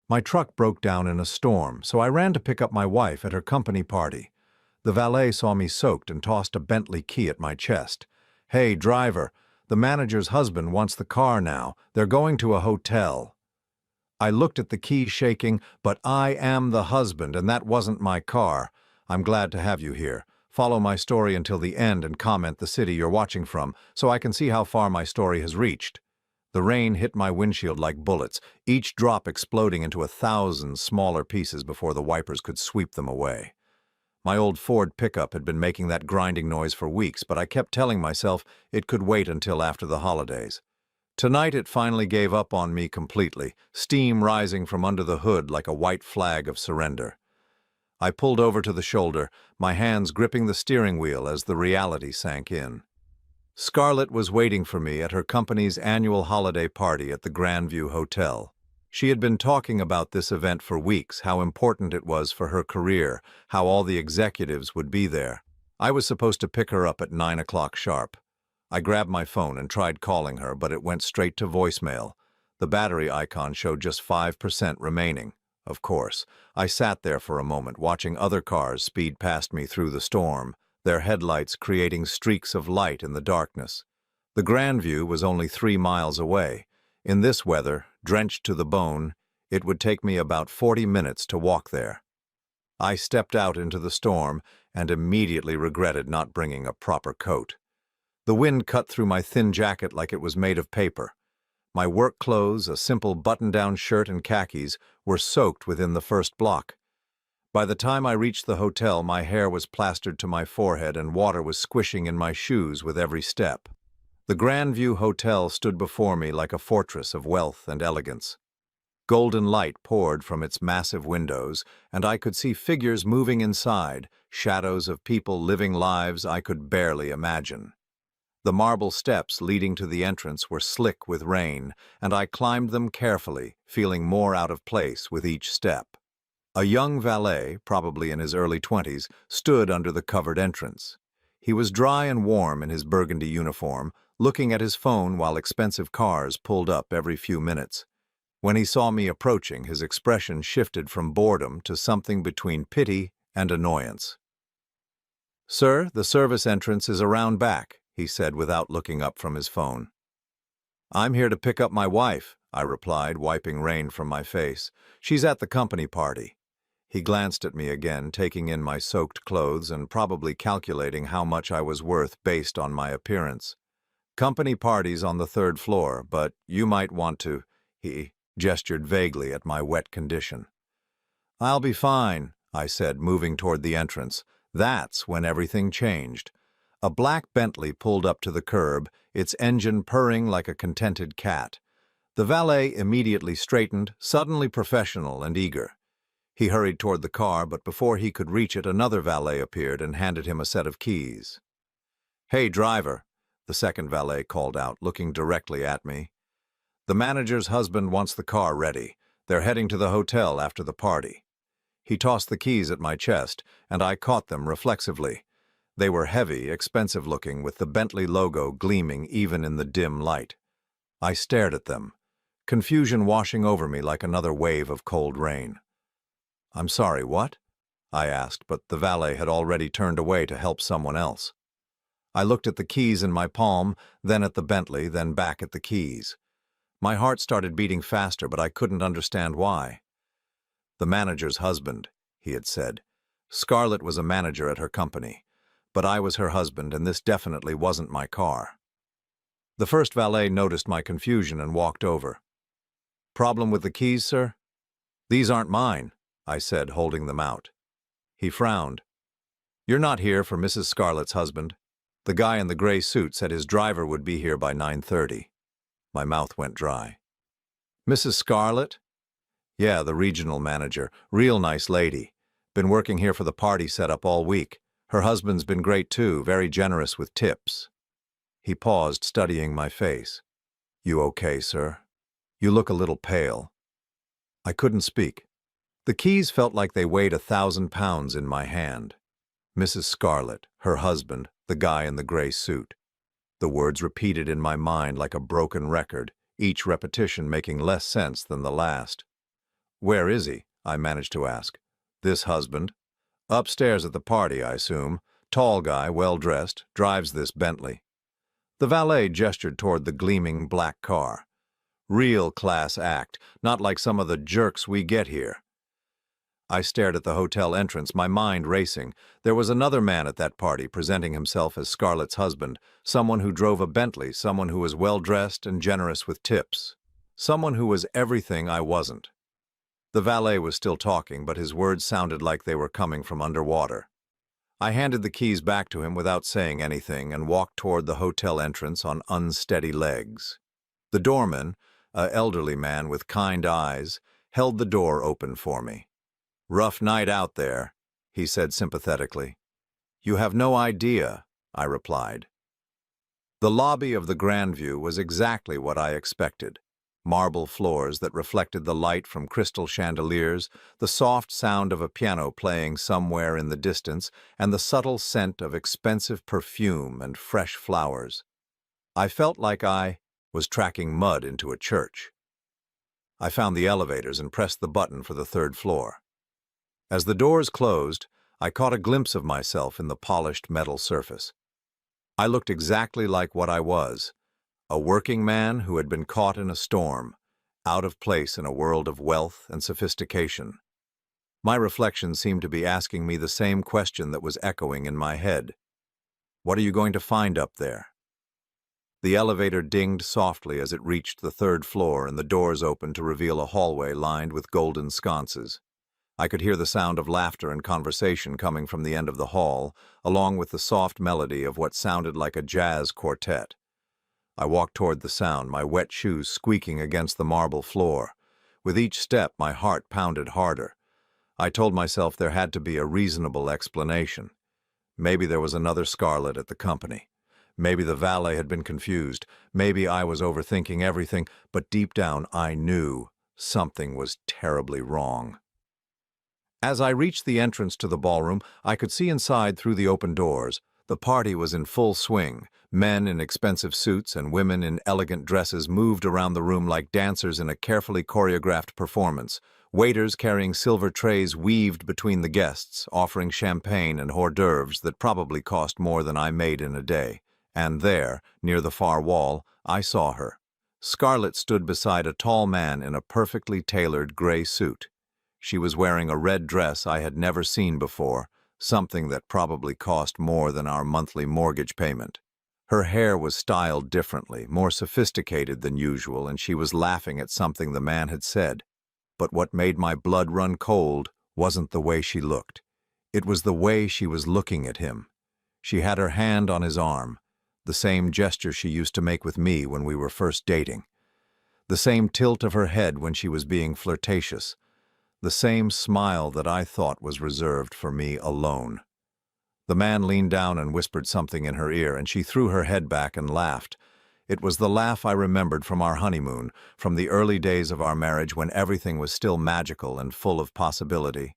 My truck broke down in a storm, so I ran to pick up my wife at her company party. The valet saw me soaked and tossed a Bentley key at my chest. "Hey, driver, the manager's husband wants the car now. They're going to a hotel." I looked at the key shaking, but I am the husband, and that wasn't my car. "I'm glad to have you here. Follow my story until the end and comment the city you're watching from, so I can see how far my story has reached." The rain hit my windshield like bullets, each drop exploding into 1,000 smaller pieces before the wipers could sweep them away. My old Ford pickup had been making that grinding noise for weeks, but I kept telling myself it could wait until after the holidays. Tonight it finally gave up on me completely, steam rising from under the hood like a white flag of surrender. I pulled over to the shoulder, my hands gripping the steering wheel as the reality sank in. Scarlett was waiting for me at her company's annual holiday party at the Grandview Hotel. She had been talking about this event for weeks, how important it was for her career, how all the executives would be there. I was supposed to pick her up at 9 o'clock sharp. I grabbed my phone and tried calling her, but it went straight to voicemail. The battery icon showed just 5% remaining. Of course, I sat there for a moment, watching other cars speed past me through the storm, their headlights creating streaks of light in the darkness. The Grandview was only 3 miles away. In this weather, drenched to the bone, it would take me about 40 minutes to walk there. I stepped out into the storm and immediately regretted not bringing a proper coat. The wind cut through my thin jacket like it was made of paper. My work clothes, a simple button-down shirt and khakis, were soaked within the first block. By the time I reached the hotel, my hair was plastered to my forehead and water was squishing in my shoes with every step. The Grandview Hotel stood before me like a fortress of wealth and elegance. Golden light poured from its massive windows, and I could see figures moving inside, shadows of people living lives I could barely imagine. The marble steps leading to the entrance were slick with rain, and I climbed them carefully, feeling more out of place with each step. A young valet, probably in his early 20s, stood under the covered entrance. He was dry and warm in his burgundy uniform, looking at his phone while expensive cars pulled up every few minutes. When he saw me approaching, his expression shifted from boredom to something between pity and annoyance. "Sir, the service entrance is around back," he said without looking up from his phone. "I'm here to pick up my wife," I replied, wiping rain from my face. "She's at the company party." He glanced at me again, taking in my soaked clothes and probably calculating how much I was worth based on my appearance. "Company party's on the 3rd floor, but you might want to," he gestured vaguely at my wet condition. "I'll be fine," I said, moving toward the entrance. That's when everything changed. A black Bentley pulled up to the curb, its engine purring like a contented cat. The valet immediately straightened, suddenly professional and eager. He hurried toward the car, but before he could reach it, another valet appeared and handed him a set of keys. "Hey, driver," the second valet called out, looking directly at me. "The manager's husband wants the car ready. They're heading to the hotel after the party." He tossed the keys at my chest, and I caught them reflexively. They were heavy, expensive-looking, with the Bentley logo gleaming even in the dim light. I stared at them, confusion washing over me like another wave of cold rain. "I'm sorry, what?" I asked, but the valet had already turned away to help someone else. I looked at the keys in my palm, then at the Bentley, then back at the keys. My heart started beating faster, but I couldn't understand why. "The manager's husband," he had said. Scarlett was a manager at her company, but I was her husband, and this definitely wasn't my car. The first valet noticed my confusion and walked over. "Problem with the keys, sir?" "These aren't mine," I said, holding them out. He frowned. "You're not here for Mrs. Scarlett's husband. The guy in the gray suit said his driver would be here by 9:30. My mouth went dry. "Mrs. Scarlett?" "Yeah, the regional manager. Real nice lady. Been working here for the party setup all week. Her husband's been great too, very generous with tips." He paused, studying my face. "You okay, sir? You look a little pale." I couldn't speak. The keys felt like they weighed 1,000 pounds in my hand. Mrs. Scarlett, her husband, the guy in the gray suit. The words repeated in my mind like a broken record, each repetition making less sense than the last. "Where is he?" I managed to ask. "This husband?" "Upstairs at the party, I assume. Tall guy, well-dressed, drives this Bentley." The valet gestured toward the gleaming black car. "Real class act, not like some of the jerks we get here." I stared at the hotel entrance, my mind racing. There was another man at that party presenting himself as Scarlett's husband, someone who drove a Bentley, someone who was well-dressed and generous with tips. Someone who was everything I wasn't. The valet was still talking, but his words sounded like they were coming from underwater. I handed the keys back to him without saying anything and walked toward the hotel entrance on unsteady legs. The doorman, an elderly man with kind eyes, held the door open for me. "Rough night out there," he said sympathetically. "You have no idea," I replied. The lobby of the Grandview was exactly what I expected. Marble floors that reflected the light from crystal chandeliers, the soft sound of a piano playing somewhere in the distance, and the subtle scent of expensive perfume and fresh flowers. I felt like I was tracking mud into a church. I found the elevators and pressed the button for the third floor. As the doors closed, I caught a glimpse of myself in the polished metal surface. I looked exactly like what I was, a working man who had been caught in a storm, out of place in a world of wealth and sophistication. My reflection seemed to be asking me the same question that was echoing in my head. What are you going to find up there? The elevator dinged softly as it reached the third floor and the doors opened to reveal a hallway lined with golden sconces. I could hear the sound of laughter and conversation coming from the end of the hall, along with the soft melody of what sounded like a jazz quartet. I walked toward the sound, my wet shoes squeaking against the marble floor. With each step, my heart pounded harder. I told myself there had to be a reasonable explanation. Maybe there was another Scarlett at the company. Maybe the valet had been confused. Maybe I was overthinking everything, but deep down I knew something was terribly wrong. As I reached the entrance to the ballroom, I could see inside through the open doors. The party was in full swing. Men in expensive suits and women in elegant dresses moved around the room like dancers in a carefully choreographed performance. Waiters carrying silver trays weaved between the guests, offering champagne and hors d'oeuvres that probably cost more than I made in a day. And there, near the far wall, I saw her. Scarlett stood beside a tall man in a perfectly tailored gray suit. She was wearing a red dress I had never seen before, something that probably cost more than our monthly mortgage payment. Her hair was styled differently, more sophisticated than usual, and she was laughing at something the man had said. But what made my blood run cold wasn't the way she looked. It was the way she was looking at him. She had her hand on his arm, the same gesture she used to make with me when we were first dating. The same tilt of her head when she was being flirtatious. The same smile that I thought was reserved for me alone. The man leaned down and whispered something in her ear, and she threw her head back and laughed. It was the laugh I remembered from our honeymoon, from the early days of our marriage when everything was still magical and full of possibility.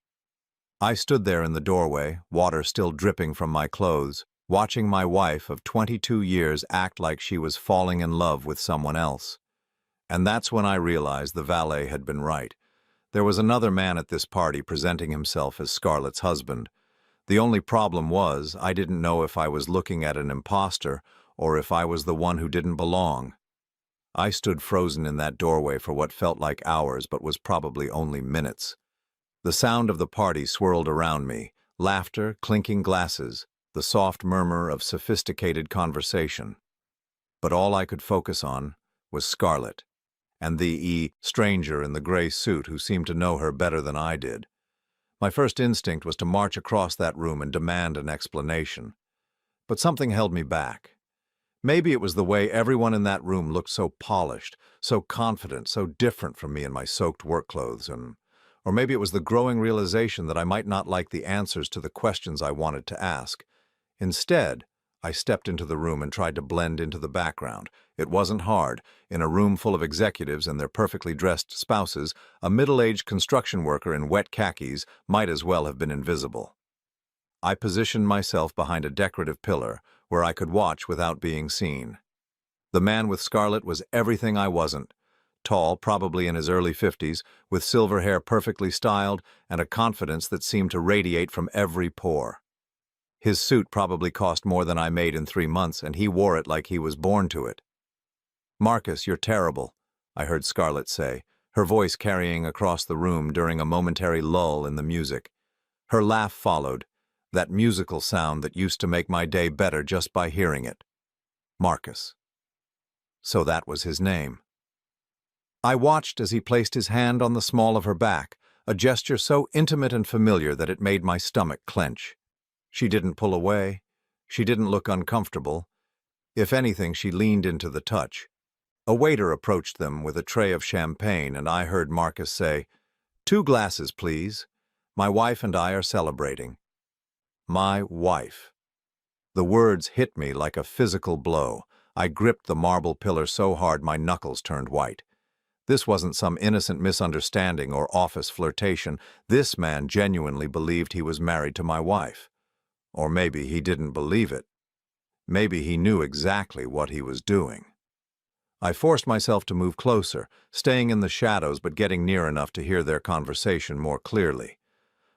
I stood there in the doorway, water still dripping from my clothes, watching my wife of 22 years act like she was falling in love with someone else. And that's when I realized the valet had been right. There was another man at this party presenting himself as Scarlett's husband. The only problem was I didn't know if I was looking at an imposter or if I was the one who didn't belong. I stood frozen in that doorway for what felt like hours but was probably only minutes. The sound of the party swirled around me, laughter, clinking glasses, the soft murmur of sophisticated conversation. But all I could focus on was Scarlett, and the stranger in the gray suit who seemed to know her better than I did. My first instinct was to march across that room and demand an explanation. But something held me back. Maybe it was the way everyone in that room looked so polished, so confident, so different from me in my soaked work clothes, or maybe it was the growing realization that I might not like the answers to the questions I wanted to ask. Instead, I stepped into the room and tried to blend into the background. It wasn't hard. In a room full of executives and their perfectly dressed spouses, a middle-aged construction worker in wet khakis might as well have been invisible. I positioned myself behind a decorative pillar where I could watch without being seen. The man with Scarlett was everything I wasn't. tall, probably in his early 50s, with silver hair perfectly styled and a confidence that seemed to radiate from every pore. His suit probably cost more than I made in 3 months, and he wore it like he was born to it. "Marcus, you're terrible," I heard Scarlett say, her voice carrying across the room during a momentary lull in the music. Her laugh followed, that musical sound that used to make my day better just by hearing it. Marcus. So that was his name. I watched as he placed his hand on the small of her back, a gesture so intimate and familiar that it made my stomach clench. She didn't pull away. She didn't look uncomfortable. If anything, she leaned into the touch. A waiter approached them with a tray of champagne, and I heard Marcus say, "2 glasses, please. My wife and I are celebrating." My wife. The words hit me like a physical blow. I gripped the marble pillar so hard my knuckles turned white. This wasn't some innocent misunderstanding or office flirtation. This man genuinely believed he was married to my wife. Or maybe he didn't believe it. Maybe he knew exactly what he was doing. I forced myself to move closer, staying in the shadows but getting near enough to hear their conversation more clearly.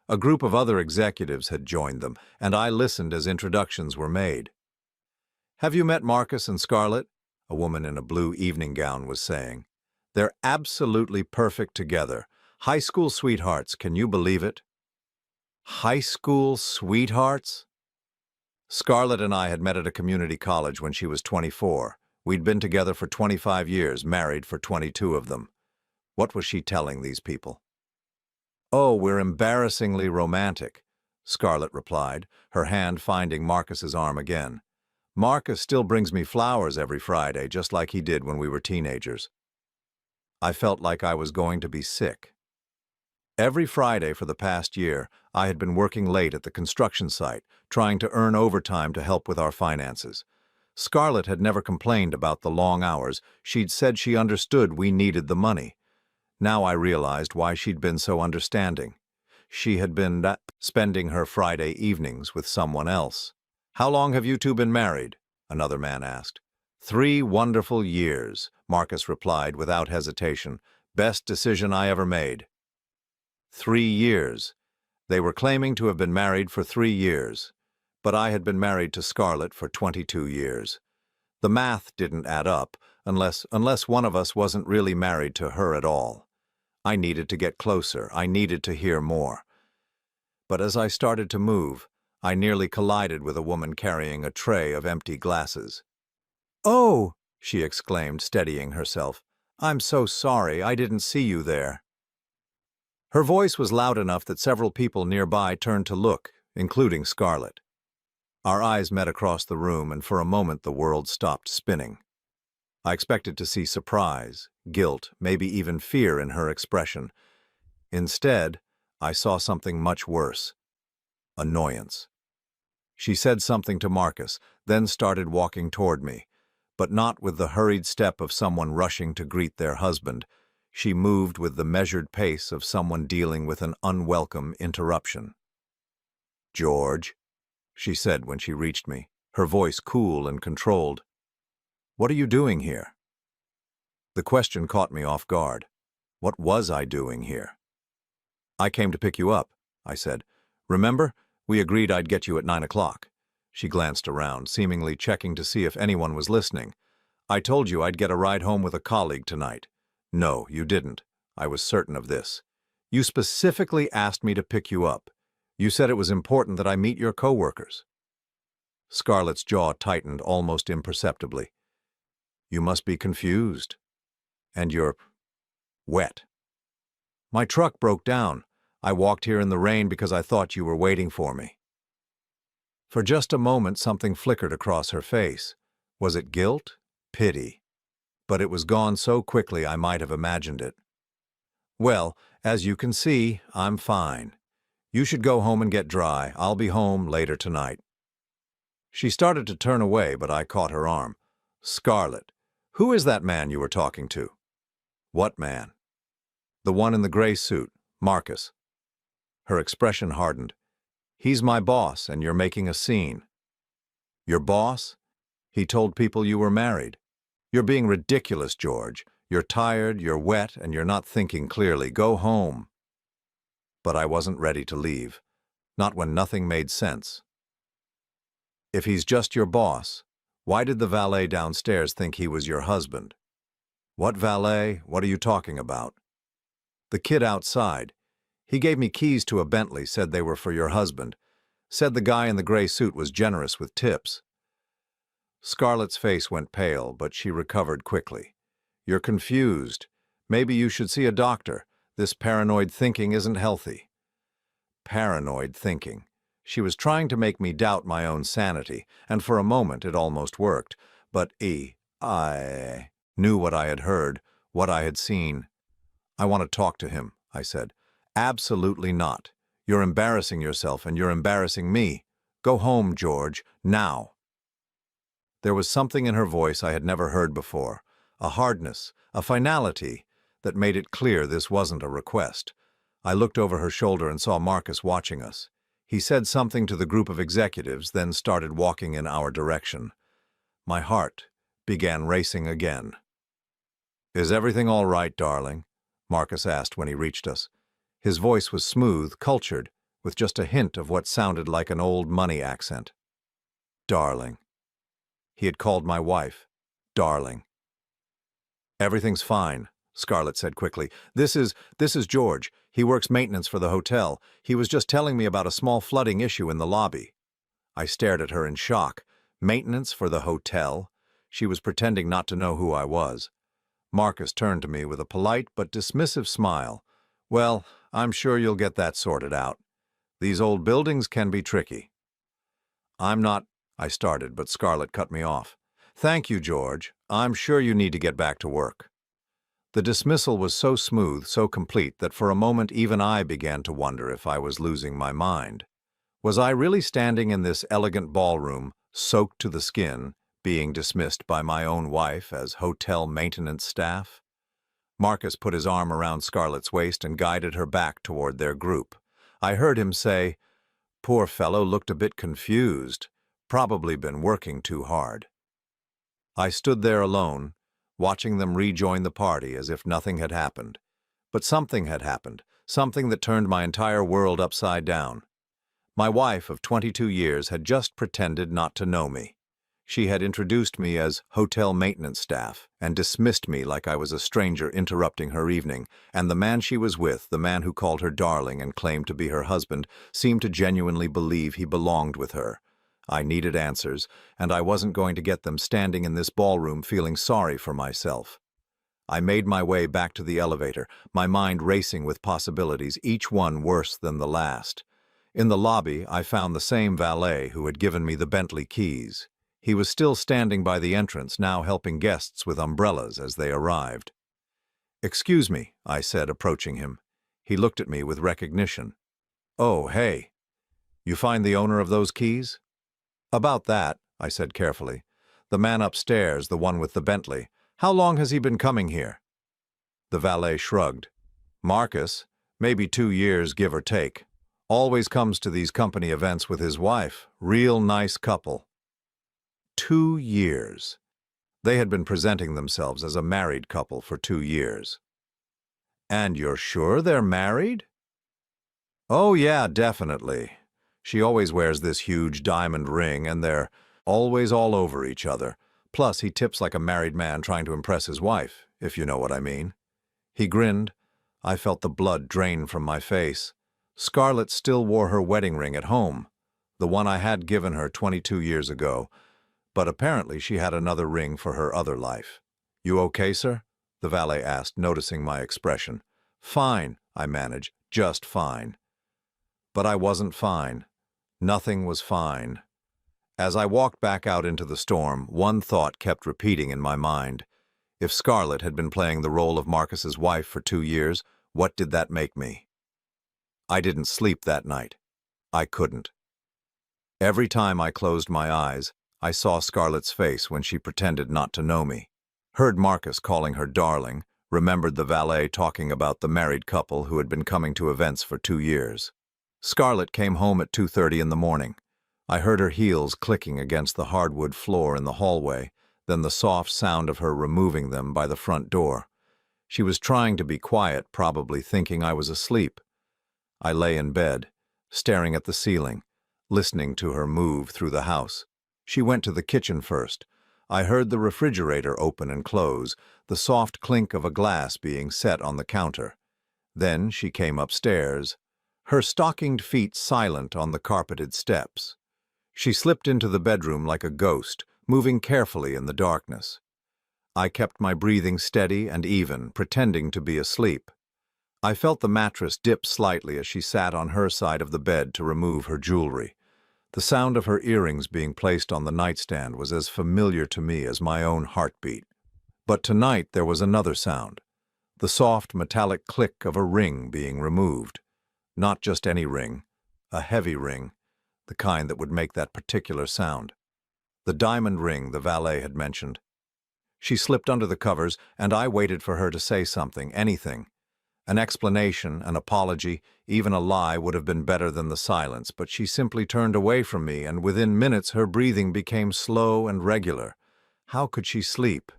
A group of other executives had joined them, and I listened as introductions were made. "Have you met Marcus and Scarlett?" a woman in a blue evening gown was saying. "They're absolutely perfect together. High school sweethearts, can you believe it?" High school sweethearts? Scarlett and I had met at a community college when she was 24. We'd been together for 25 years, married for 22 of them. What was she telling these people? "Oh, we're embarrassingly romantic," Scarlett replied, her hand finding Marcus's arm again. "Marcus still brings me flowers every Friday, just like he did when we were teenagers." I felt like I was going to be sick. Every Friday for the past year, I had been working late at the construction site, trying to earn overtime to help with our finances. Scarlett had never complained about the long hours. She'd said she understood we needed the money. Now I realized why she'd been so understanding. She had been spending her Friday evenings with someone else. "How long have you two been married?" another man asked. 3 wonderful years, Marcus replied without hesitation. "Best decision I ever made." 3 years. They were claiming to have been married for 3 years, but I had been married to Scarlett for 22 years. The math didn't add up, unless one of us wasn't really married to her at all. I needed to get closer. I needed to hear more. But as I started to move, I nearly collided with a woman carrying a tray of empty glasses. "Oh!" she exclaimed, steadying herself. "I'm so sorry. I didn't see you there." Her voice was loud enough that several people nearby turned to look, including Scarlett. Our eyes met across the room, and for a moment the world stopped spinning. I expected to see surprise, guilt, maybe even fear in her expression. Instead, I saw something much worse: annoyance. She said something to Marcus, then started walking toward me, but not with the hurried step of someone rushing to greet their husband. She moved with the measured pace of someone dealing with an unwelcome interruption. "George," she said when she reached me, her voice cool and controlled. "What are you doing here?" The question caught me off guard. What was I doing here? "I came to pick you up," I said. "Remember? We agreed I'd get you at 9 o'clock. She glanced around, seemingly checking to see if anyone was listening. "I told you I'd get a ride home with a colleague tonight." "No, you didn't. I was certain of this. You specifically asked me to pick you up. You said it was important that I meet your coworkers." Scarlett's jaw tightened almost imperceptibly. "You must be confused. And you're wet." "My truck broke down. I walked here in the rain because I thought you were waiting for me." For just a moment something flickered across her face. Was it guilt? Pity? But it was gone so quickly I might have imagined it. "Well, as you can see, I'm fine. You should go home and get dry. I'll be home later tonight." She started to turn away, but I caught her arm. "Scarlett, who is that man you were talking to?" "What man?" "The one in the gray suit, Marcus." Her expression hardened. "He's my boss, and you're making a scene." "Your boss? He told people you were married. You're being ridiculous, George. You're tired, you're wet, and you're not thinking clearly. Go home." But I wasn't ready to leave, not when nothing made sense. If he's just your boss, why did the valet downstairs think he was your husband? What valet? What are you talking about? The kid outside. He gave me keys to a Bentley, said they were for your husband. Said the guy in the gray suit was generous with tips. Scarlett's face went pale, but she recovered quickly. You're confused. Maybe you should see a doctor. This paranoid thinking isn't healthy. Paranoid thinking. She was trying to make me doubt my own sanity, and for a moment it almost worked. But I knew what I had heard, what I had seen. "I want to talk to him," I said. "Absolutely not. You're embarrassing yourself and you're embarrassing me. Go home, George, now." There was something in her voice I had never heard before, a hardness, a finality that made it clear this wasn't a request. I looked over her shoulder and saw Marcus watching us. He said something to the group of executives, then started walking in our direction. My heart began racing again. "Is everything all right, darling?" Marcus asked when he reached us. His voice was smooth, cultured, with just a hint of what sounded like an old money accent. Darling. He had called my wife darling. "Everything's fine," Scarlett said quickly. This is George. He works maintenance for the hotel. He was just telling me about a small flooding issue in the lobby." I stared at her in shock. Maintenance for the hotel? She was pretending not to know who I was. Marcus turned to me with a polite but dismissive smile. "Well, I'm sure you'll get that sorted out. These old buildings can be tricky." "I'm not," I started, but Scarlett cut me off. "Thank you, George. I'm sure you need to get back to work." The dismissal was so smooth, so complete, that for a moment even I began to wonder if I was losing my mind. Was I really standing in this elegant ballroom, soaked to the skin, being dismissed by my own wife as hotel maintenance staff? Marcus put his arm around Scarlett's waist and guided her back toward their group. I heard him say, "Poor fellow looked a bit confused. Probably been working too hard." I stood there alone, watching them rejoin the party as if nothing had happened. But something had happened, something that turned my entire world upside down. My wife of 22 years had just pretended not to know me. She had introduced me as hotel maintenance staff and dismissed me like I was a stranger interrupting her evening, and the man she was with, the man who called her darling and claimed to be her husband, seemed to genuinely believe he belonged with her. I needed answers, and I wasn't going to get them standing in this ballroom feeling sorry for myself. I made my way back to the elevator, my mind racing with possibilities, each one worse than the last. In the lobby, I found the same valet who had given me the Bentley keys. He was still standing by the entrance, now helping guests with umbrellas as they arrived. "Excuse me," I said, approaching him. He looked at me with recognition. "Oh, hey. You find the owner of those keys?" "About that," I said carefully. "The man upstairs, the one with the Bentley. How long has he been coming here?" The valet shrugged. "Marcus, maybe 2 years, give or take. Always comes to these company events with his wife. Real nice couple." 2 years. They had been presenting themselves as a married couple for 2 years. "And you're sure they're married?" "Oh yeah, definitely. She always wears this huge diamond ring, and they're always all over each other. Plus, he tips like a married man trying to impress his wife, if you know what I mean." He grinned. I felt the blood drain from my face. Scarlett still wore her wedding ring at home, the one I had given her 22 years ago, but apparently she had another ring for her other life. "You okay, sir?" the valet asked, noticing my expression. "Fine," I managed, "just fine." But I wasn't fine. Nothing was fine. As I walked back out into the storm, one thought kept repeating in my mind. If Scarlett had been playing the role of Marcus's wife for 2 years, what did that make me? I didn't sleep that night. I couldn't. Every time I closed my eyes, I saw Scarlett's face when she pretended not to know me. Heard Marcus calling her darling, remembered the valet talking about the married couple who had been coming to events for 2 years. Scarlett came home at 2:30 in the morning. I heard her heels clicking against the hardwood floor in the hallway, then the soft sound of her removing them by the front door. She was trying to be quiet, probably thinking I was asleep. I lay in bed, staring at the ceiling, listening to her move through the house. She went to the kitchen first. I heard the refrigerator open and close, the soft clink of a glass being set on the counter. Then she came upstairs, her stockinged feet silent on the carpeted steps. She slipped into the bedroom like a ghost, moving carefully in the darkness. I kept my breathing steady and even, pretending to be asleep. I felt the mattress dip slightly as she sat on her side of the bed to remove her jewelry. The sound of her earrings being placed on the nightstand was as familiar to me as my own heartbeat. But tonight there was another sound, the soft metallic click of a ring being removed. Not just any ring, a heavy ring, the kind that would make that particular sound. The diamond ring the valet had mentioned. She slipped under the covers, and I waited for her to say something, anything. An explanation, an apology, even a lie would have been better than the silence, but she simply turned away from me, and within minutes her breathing became slow and regular. How could she sleep?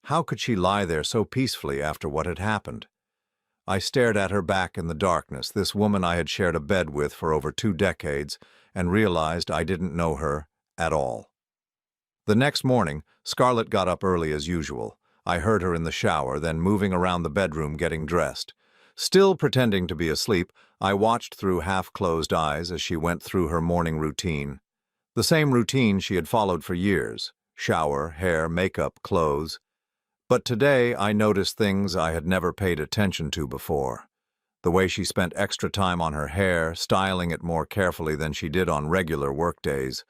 How could she lie there so peacefully after what had happened? I stared at her back in the darkness, this woman I had shared a bed with for over 2 decades, and realized I didn't know her at all. The next morning, Scarlett got up early as usual. I heard her in the shower, then moving around the bedroom getting dressed. Still pretending to be asleep, I watched through half-closed eyes as she went through her morning routine. The same routine she had followed for years: shower, hair, makeup, clothes. But today I noticed things I had never paid attention to before. The way she spent extra time on her hair, styling it more carefully than she did on regular workdays.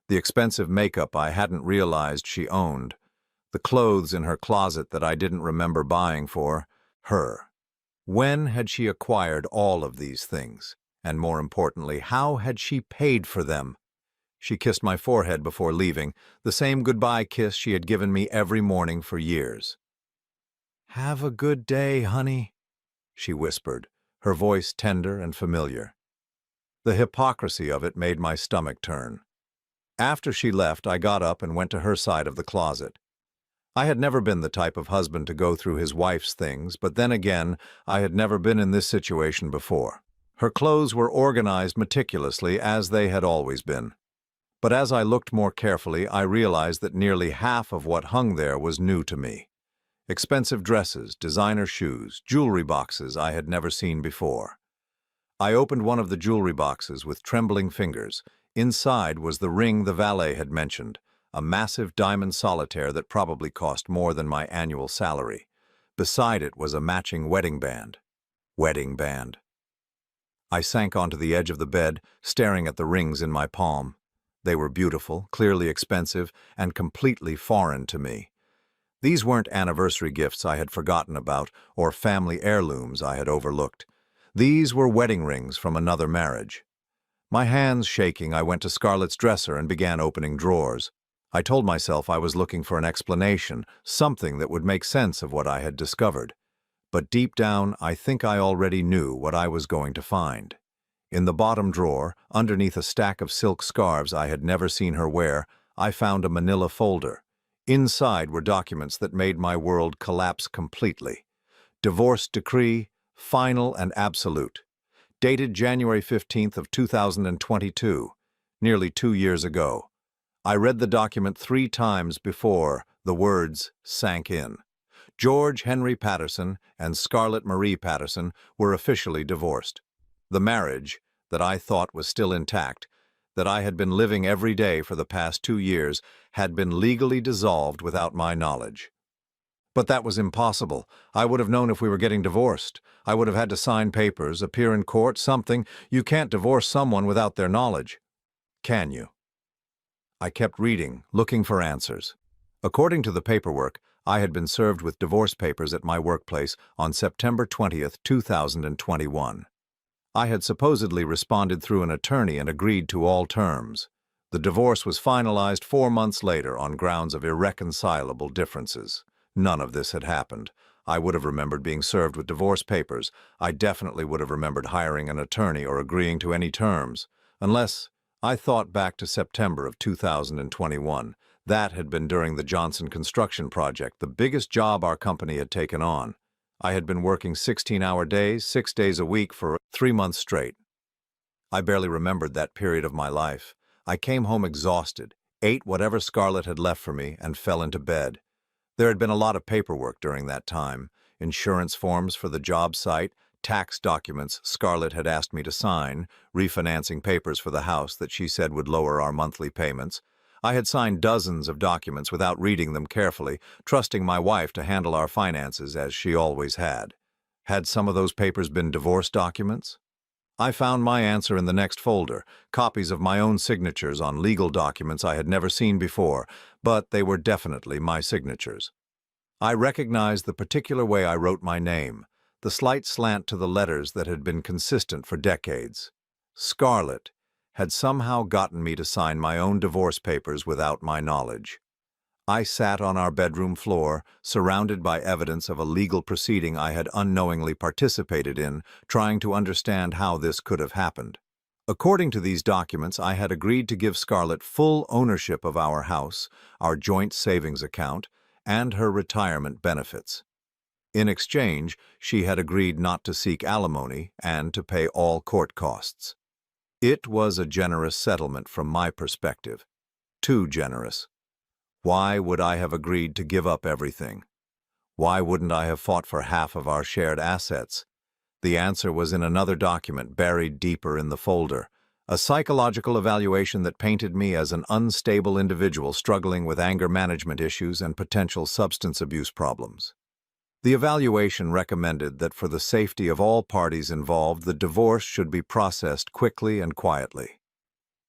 The expensive makeup I hadn't realized she owned. The clothes in her closet that I didn't remember buying for her. When had she acquired all of these things? And more importantly, how had she paid for them? She kissed my forehead before leaving, the same goodbye kiss she had given me every morning for years. "Have a good day, honey," she whispered, her voice tender and familiar. The hypocrisy of it made my stomach turn. After she left, I got up and went to her side of the closet. I had never been the type of husband to go through his wife's things, but then again, I had never been in this situation before. Her clothes were organized meticulously, as they had always been. But as I looked more carefully, I realized that nearly half of what hung there was new to me. Expensive dresses, designer shoes, jewelry boxes I had never seen before. I opened one of the jewelry boxes with trembling fingers. Inside was the ring the valet had mentioned, a massive diamond solitaire that probably cost more than my annual salary. Beside it was a matching wedding band. Wedding band. I sank onto the edge of the bed, staring at the rings in my palm. They were beautiful, clearly expensive, and completely foreign to me. These weren't anniversary gifts I had forgotten about or family heirlooms I had overlooked. These were wedding rings from another marriage. My hands shaking, I went to Scarlett's dresser and began opening drawers. I told myself I was looking for an explanation, something that would make sense of what I had discovered. But deep down, I think I already knew what I was going to find. In the bottom drawer, underneath a stack of silk scarves I had never seen her wear, I found a manila folder. Inside were documents that made my world collapse completely. Divorce decree, final and absolute. Dated January 15th of 2022, nearly 2 years ago. I read the document 3 times before the words sank in. George Henry Patterson and Scarlett Marie Patterson were officially divorced. The marriage, that I thought was still intact, that I had been living every day for the past 2 years, had been legally dissolved without my knowledge. But that was impossible. I would have known if we were getting divorced. I would have had to sign papers, appear in court, something. You can't divorce someone without their knowledge. Can you? I kept reading, looking for answers. According to the paperwork, I had been served with divorce papers at my workplace on September 20th, 2021. I had supposedly responded through an attorney and agreed to all terms. The divorce was finalized 4 months later on grounds of irreconcilable differences. None of this had happened. I would have remembered being served with divorce papers. I definitely would have remembered hiring an attorney or agreeing to any terms. Unless I thought back to September of 2021. That had been during the Johnson construction project, the biggest job our company had taken on. I had been working 16-hour days, 6 days a week for 3 months straight. I barely remembered that period of my life. I came home exhausted, ate whatever Scarlett had left for me, and fell into bed. There had been a lot of paperwork during that time: insurance forms for the job site, tax documents Scarlett had asked me to sign, refinancing papers for the house that she said would lower our monthly payments. I had signed dozens of documents without reading them carefully, trusting my wife to handle our finances as she always had. Had some of those papers been divorce documents? I found my answer in the next folder: copies of my own signatures on legal documents I had never seen before, but they were definitely my signatures. I recognized the particular way I wrote my name, the slight slant to the letters that had been consistent for decades. Scarlett had somehow gotten me to sign my own divorce papers without my knowledge. I sat on our bedroom floor, surrounded by evidence of a legal proceeding I had unknowingly participated in, trying to understand how this could have happened. According to these documents, I had agreed to give Scarlett full ownership of our house, our joint savings account, and her retirement benefits. In exchange, she had agreed not to seek alimony and to pay all court costs. It was a generous settlement from my perspective. Too generous. Why would I have agreed to give up everything? Why wouldn't I have fought for half of our shared assets? The answer was in another document buried deeper in the folder, a psychological evaluation that painted me as an unstable individual struggling with anger management issues and potential substance abuse problems. The evaluation recommended that for the safety of all parties involved, the divorce should be processed quickly and quietly.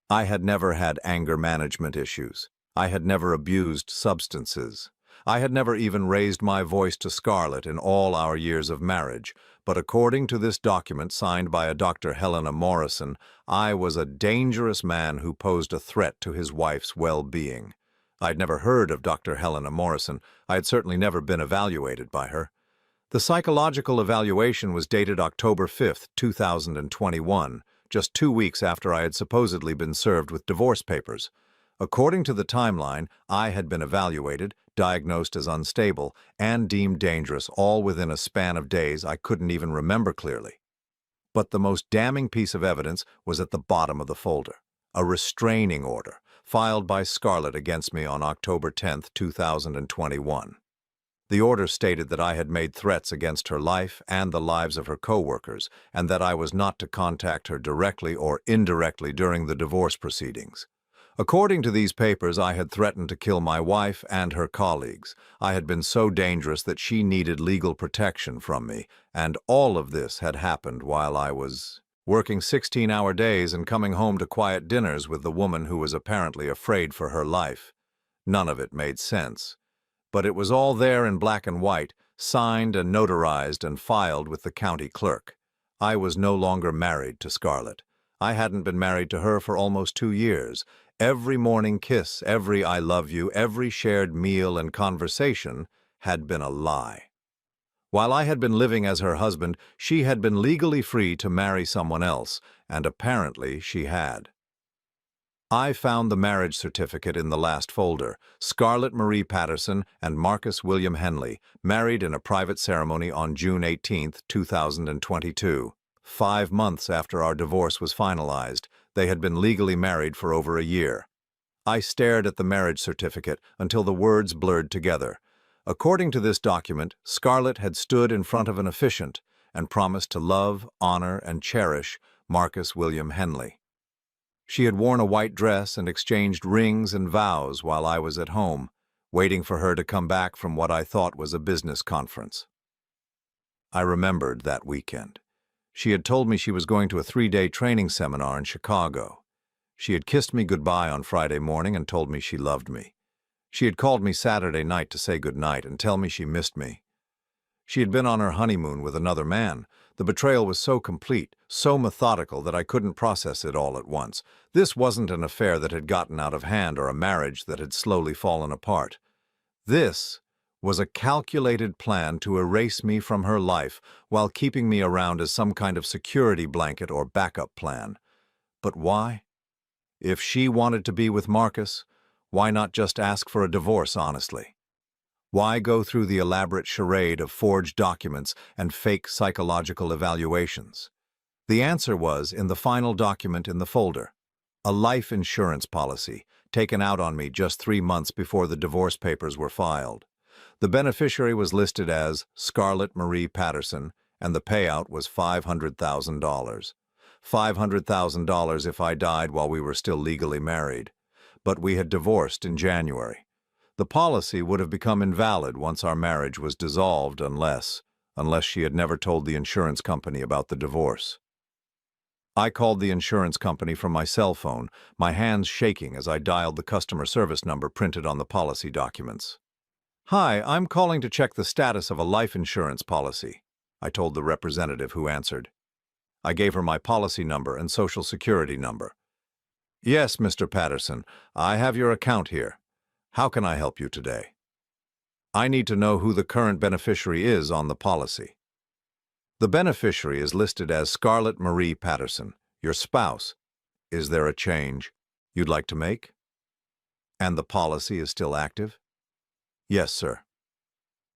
I had never had anger management issues. I had never abused substances. I had never even raised my voice to Scarlett in all our years of marriage, but according to this document signed by a Dr. Helena Morrison, I was a dangerous man who posed a threat to his wife's well-being. I'd never heard of Dr. Helena Morrison. I had certainly never been evaluated by her. The psychological evaluation was dated October 5, 2021, just 2 weeks after I had supposedly been served with divorce papers. According to the timeline, I had been evaluated, diagnosed as unstable, and deemed dangerous, all within a span of days I couldn't even remember clearly. But the most damning piece of evidence was at the bottom of the folder: a restraining order, filed by Scarlett against me on October 10, 2021. The order stated that I had made threats against her life and the lives of her co-workers, and that I was not to contact her directly or indirectly during the divorce proceedings. According to these papers, I had threatened to kill my wife and her colleagues. I had been so dangerous that she needed legal protection from me, and all of this had happened while I was working 16-hour days and coming home to quiet dinners with the woman who was apparently afraid for her life. None of it made sense. But it was all there in black and white, signed and notarized and filed with the county clerk. I was no longer married to Scarlett. I hadn't been married to her for almost 2 years. Every morning kiss, every I love you, every shared meal and conversation had been a lie. While I had been living as her husband, she had been legally free to marry someone else, and apparently she had. I found the marriage certificate in the last folder: Scarlett Marie Patterson and Marcus William Henley, married in a private ceremony on June 18, 2022. 5 months after our divorce was finalized, they had been legally married for over a year. I stared at the marriage certificate until the words blurred together. According to this document, Scarlett had stood in front of an officiant and promised to love, honor, and cherish Marcus William Henley. She had worn a white dress and exchanged rings and vows while I was at home, waiting for her to come back from what I thought was a business conference. I remembered that weekend. She had told me she was going to a 3-day training seminar in Chicago. She had kissed me goodbye on Friday morning and told me she loved me. She had called me Saturday night to say goodnight and tell me she missed me. She had been on her honeymoon with another man. The betrayal was so complete, so methodical, that I couldn't process it all at once. This wasn't an affair that had gotten out of hand or a marriage that had slowly fallen apart. This was a calculated plan to erase me from her life while keeping me around as some kind of security blanket or backup plan. But why? If she wanted to be with Marcus, why not just ask for a divorce honestly? Why go through the elaborate charade of forged documents and fake psychological evaluations? The answer was in the final document in the folder. A life insurance policy, taken out on me just 3 months before the divorce papers were filed. The beneficiary was listed as Scarlett Marie Patterson, and the payout was $500,000. $500,000 if I died while we were still legally married. But we had divorced in January. The policy would have become invalid once our marriage was dissolved unless she had never told the insurance company about the divorce. I called the insurance company from my cell phone, my hands shaking as I dialed the customer service number printed on the policy documents. "Hi, I'm calling to check the status of a life insurance policy," I told the representative who answered. I gave her my policy number and social security number. "Yes, Mr. Patterson, I have your account here. How can I help you today?" "I need to know who the current beneficiary is on the policy." "The beneficiary is listed as Scarlett Marie Patterson, your spouse. Is there a change you'd like to make?" "And the policy is still active?" "Yes, sir."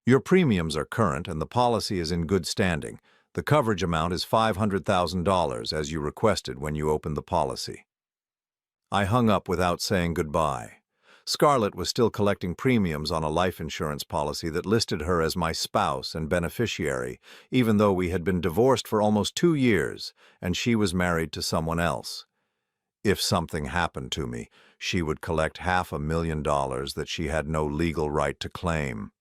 "Your premiums are current and the policy is in good standing. The coverage amount is $500,000 as you requested when you opened the policy." I hung up without saying goodbye. Scarlett was still collecting premiums on a life insurance policy that listed her as my spouse and beneficiary, even though we had been divorced for almost 2 years and she was married to someone else. If something happened to me, she would collect $500,000 that she had no legal right to claim.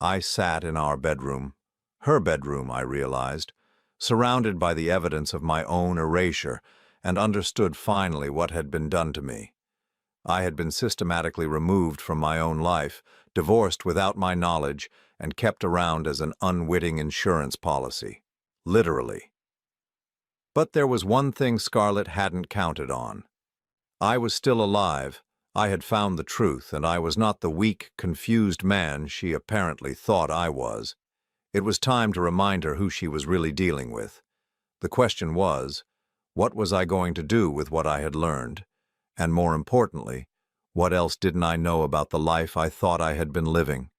I sat in our bedroom, her bedroom, I realized, surrounded by the evidence of my own erasure, and understood finally what had been done to me. I had been systematically removed from my own life, divorced without my knowledge, and kept around as an unwitting insurance policy. Literally. But there was one thing Scarlett hadn't counted on. I was still alive, I had found the truth, and I was not the weak, confused man she apparently thought I was. It was time to remind her who she was really dealing with. The question was, what was I going to do with what I had learned? And more importantly, what else didn't I know about the life I thought I had been living?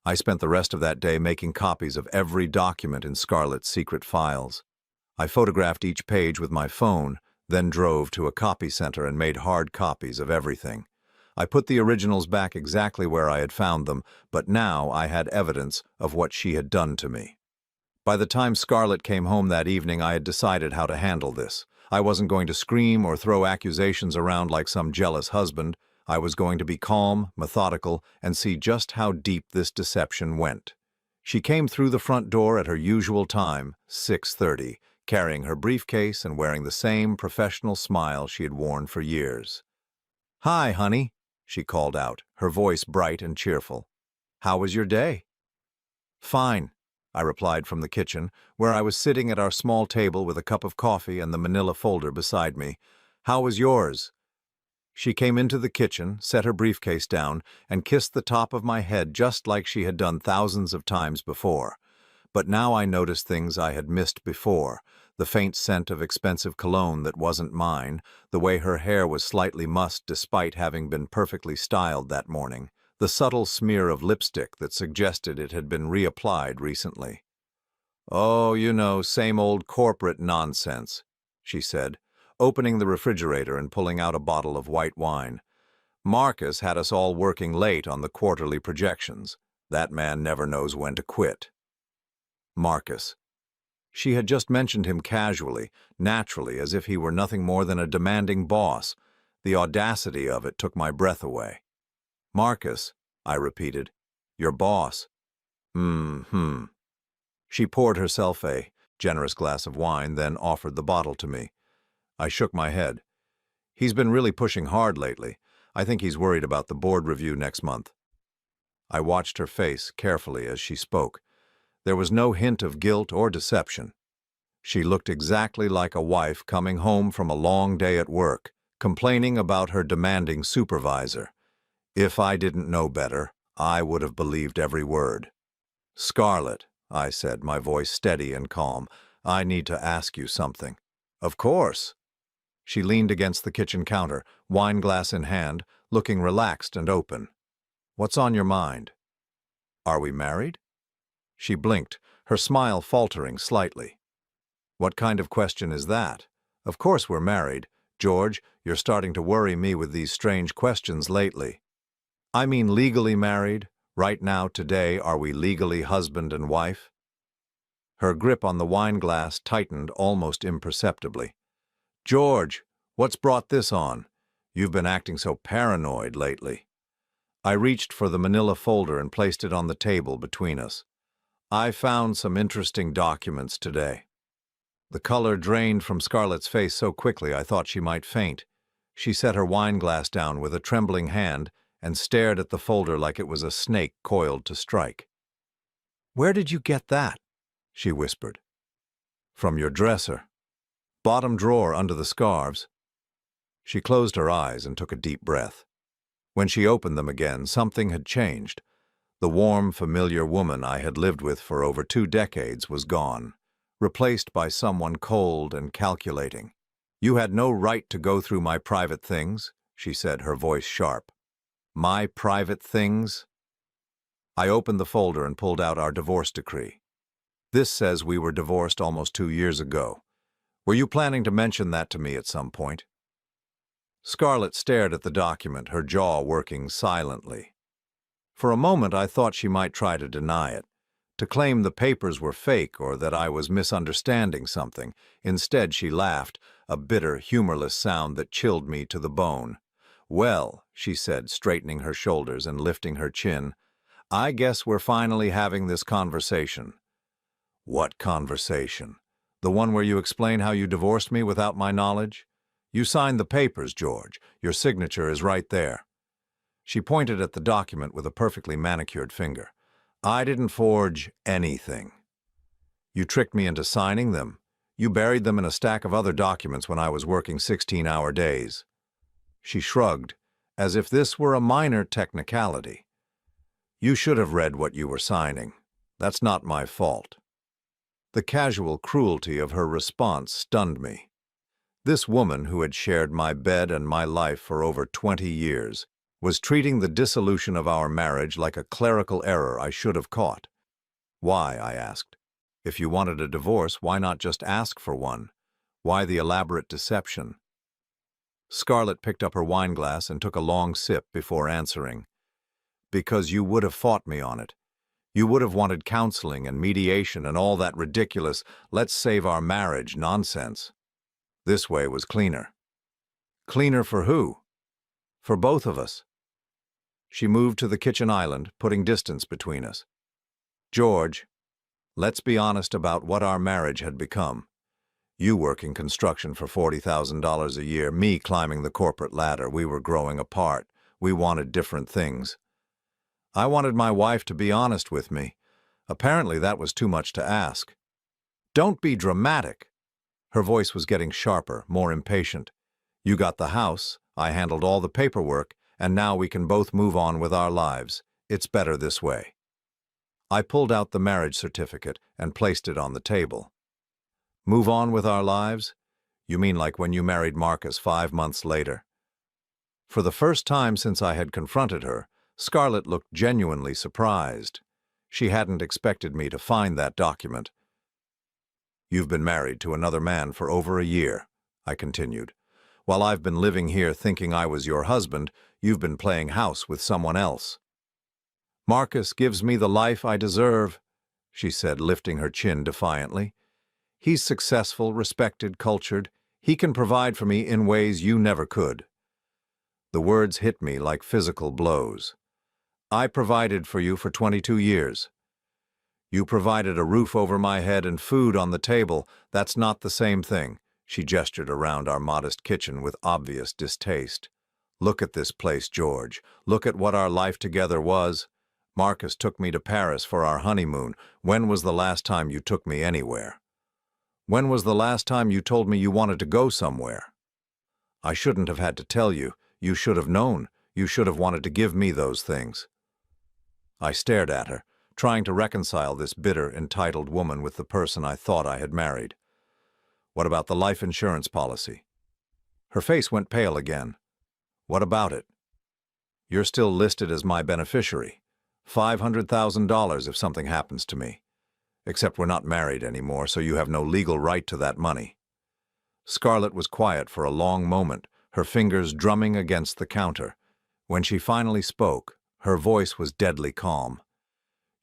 I spent the rest of that day making copies of every document in Scarlett's secret files. I photographed each page with my phone, then drove to a copy center and made hard copies of everything. I put the originals back exactly where I had found them, but now I had evidence of what she had done to me. By the time Scarlett came home that evening, I had decided how to handle this. I wasn't going to scream or throw accusations around like some jealous husband. I was going to be calm, methodical, and see just how deep this deception went. She came through the front door at her usual time, 6:30, carrying her briefcase and wearing the same professional smile she had worn for years. "Hi, honey," she called out, her voice bright and cheerful. "How was your day?" "Fine," I replied from the kitchen, where I was sitting at our small table with a cup of coffee and the manila folder beside me. "How was yours?" She came into the kitchen, set her briefcase down, and kissed the top of my head just like she had done thousands of times before. But now I noticed things I had missed before: the faint scent of expensive cologne that wasn't mine, the way her hair was slightly mussed despite having been perfectly styled that morning, the subtle smear of lipstick that suggested it had been reapplied recently. "Oh, you know, same old corporate nonsense," she said, opening the refrigerator and pulling out a bottle of white wine. "Marcus had us all working late on the quarterly projections. That man never knows when to quit." Marcus. She had just mentioned him casually, naturally, as if he were nothing more than a demanding boss. The audacity of it took my breath away. "Marcus," I repeated. "Your boss." She poured herself a generous glass of wine, then offered the bottle to me. I shook my head. "He's been really pushing hard lately. I think he's worried about the board review next month." I watched her face carefully as she spoke. There was no hint of guilt or deception. She looked exactly like a wife coming home from a long day at work, complaining about her demanding supervisor. If I didn't know better, I would have believed every word. "Scarlett," I said, my voice steady and calm, "I need to ask you something." "Of course." She leaned against the kitchen counter, wine glass in hand, looking relaxed and open. "What's on your mind?" Are we married? She blinked, her smile faltering slightly. What kind of question is that? Of course we're married. George, you're starting to worry me with these strange questions lately. I mean legally married. Right now, today, are we legally husband and wife? Her grip on the wine glass tightened almost imperceptibly. George, what's brought this on? You've been acting so paranoid lately. I reached for the manila folder and placed it on the table between us. I found some interesting documents today. The color drained from Scarlett's face so quickly I thought she might faint. She set her wine glass down with a trembling hand and stared at the folder like it was a snake coiled to strike. Where did you get that? She whispered. From your dresser. Bottom drawer under the scarves. She closed her eyes and took a deep breath. When she opened them again, something had changed. The warm, familiar woman I had lived with for over 2 decades was gone, replaced by someone cold and calculating. You had no right to go through my private things, she said, her voice sharp. My private things? I opened the folder and pulled out our divorce decree. This says we were divorced almost 2 years ago. Were you planning to mention that to me at some point? Scarlett stared at the document, her jaw working silently. For a moment I thought she might try to deny it, to claim the papers were fake or that I was misunderstanding something. Instead, she laughed, a bitter, humorless sound that chilled me to the bone. Well, she said, straightening her shoulders and lifting her chin, I guess we're finally having this conversation. What conversation? The one where you explain how you divorced me without my knowledge? You signed the papers, George. Your signature is right there. She pointed at the document with a perfectly manicured finger. I didn't forge anything. You tricked me into signing them. You buried them in a stack of other documents when I was working 16-hour days. She shrugged, as if this were a minor technicality. You should have read what you were signing. That's not my fault. The casual cruelty of her response stunned me. This woman who had shared my bed and my life for over 20 years was treating the dissolution of our marriage like a clerical error I should have caught. Why, I asked. If you wanted a divorce, why not just ask for one? Why the elaborate deception? Scarlett picked up her wine glass and took a long sip before answering. Because you would have fought me on it. You would have wanted counseling and mediation and all that ridiculous, let's save our marriage nonsense. This way was cleaner. Cleaner for who? For both of us. She moved to the kitchen island, putting distance between us. George, let's be honest about what our marriage had become. You working construction for $40,000 a year, me climbing the corporate ladder. We were growing apart. We wanted different things. I wanted my wife to be honest with me. Apparently that was too much to ask. Don't be dramatic. Her voice was getting sharper, more impatient. You got the house, I handled all the paperwork, and now we can both move on with our lives. It's better this way. I pulled out the marriage certificate and placed it on the table. Move on with our lives? You mean like when you married Marcus 5 months later? For the first time since I had confronted her, Scarlett looked genuinely surprised. She hadn't expected me to find that document. You've been married to another man for over a year, I continued. While I've been living here thinking I was your husband, you've been playing house with someone else. Marcus gives me the life I deserve, she said, lifting her chin defiantly. He's successful, respected, cultured. He can provide for me in ways you never could. The words hit me like physical blows. I provided for you for 22 years. You provided a roof over my head and food on the table. That's not the same thing. She gestured around our modest kitchen with obvious distaste. Look at this place, George. Look at what our life together was. Marcus took me to Paris for our honeymoon. When was the last time you took me anywhere? When was the last time you told me you wanted to go somewhere? I shouldn't have had to tell you. You should have known. You should have wanted to give me those things. I stared at her, trying to reconcile this bitter, entitled woman with the person I thought I had married. What about the life insurance policy? Her face went pale again. What about it? You're still listed as my beneficiary. $500,000 if something happens to me. Except we're not married anymore, so you have no legal right to that money." Scarlett was quiet for a long moment, her fingers drumming against the counter. When she finally spoke, her voice was deadly calm.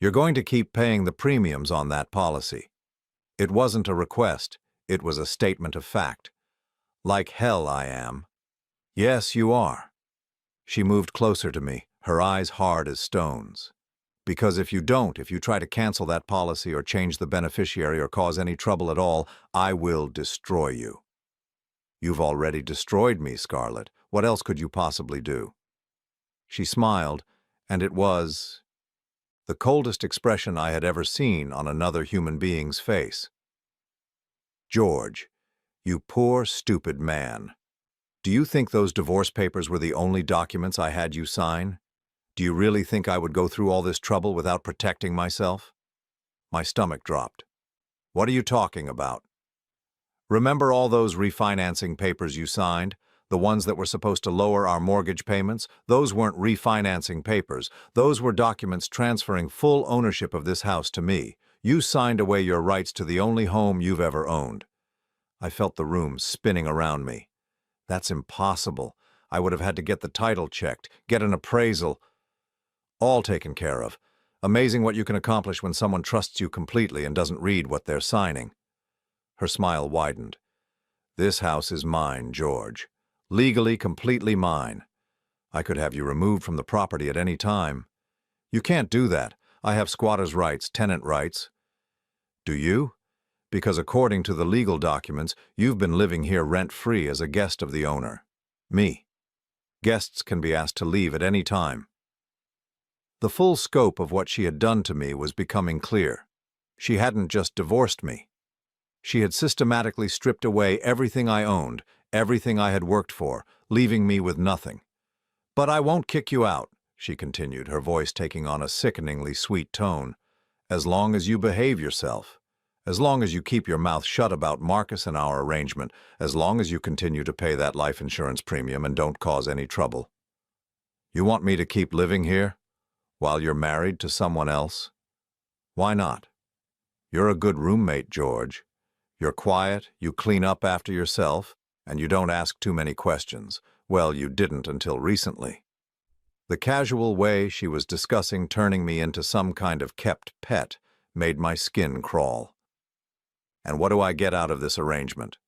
"You're going to keep paying the premiums on that policy." It wasn't a request, it was a statement of fact. "Like hell I am." "Yes, you are." She moved closer to me, her eyes hard as stones. "Because if you try to cancel that policy or change the beneficiary or cause any trouble at all, I will destroy you." "You've already destroyed me, Scarlett. What else could you possibly do?" She smiled, and it was the coldest expression I had ever seen on another human being's face. "George, you poor, stupid man. Do you think those divorce papers were the only documents I had you sign? Do you really think I would go through all this trouble without protecting myself?" My stomach dropped. "What are you talking about?" "Remember all those refinancing papers you signed? The ones that were supposed to lower our mortgage payments? Those weren't refinancing papers. Those were documents transferring full ownership of this house to me. You signed away your rights to the only home you've ever owned." I felt the room spinning around me. "That's impossible. I would have had to get the title checked, get an appraisal. All taken care of. Amazing what you can accomplish when someone trusts you completely and doesn't read what they're signing." Her smile widened. "This house is mine, George. Legally, completely mine. I could have you removed from the property at any time." "You can't do that. I have squatter's rights, tenant rights." "Do you? Because according to the legal documents, you've been living here rent-free as a guest of the owner. Me. Guests can be asked to leave at any time." The full scope of what she had done to me was becoming clear. She hadn't just divorced me. She had systematically stripped away everything I owned, everything I had worked for, leaving me with nothing. "But I won't kick you out," she continued, her voice taking on a sickeningly sweet tone, "as long as you behave yourself. As long as you keep your mouth shut about Marcus and our arrangement, as long as you continue to pay that life insurance premium and don't cause any trouble." "You want me to keep living here? While you're married to someone else?" "Why not? You're a good roommate, George. You're quiet, you clean up after yourself, and you don't ask too many questions. Well, you didn't until recently." The casual way she was discussing turning me into some kind of kept pet made my skin crawl. "And what do I get out of this arrangement?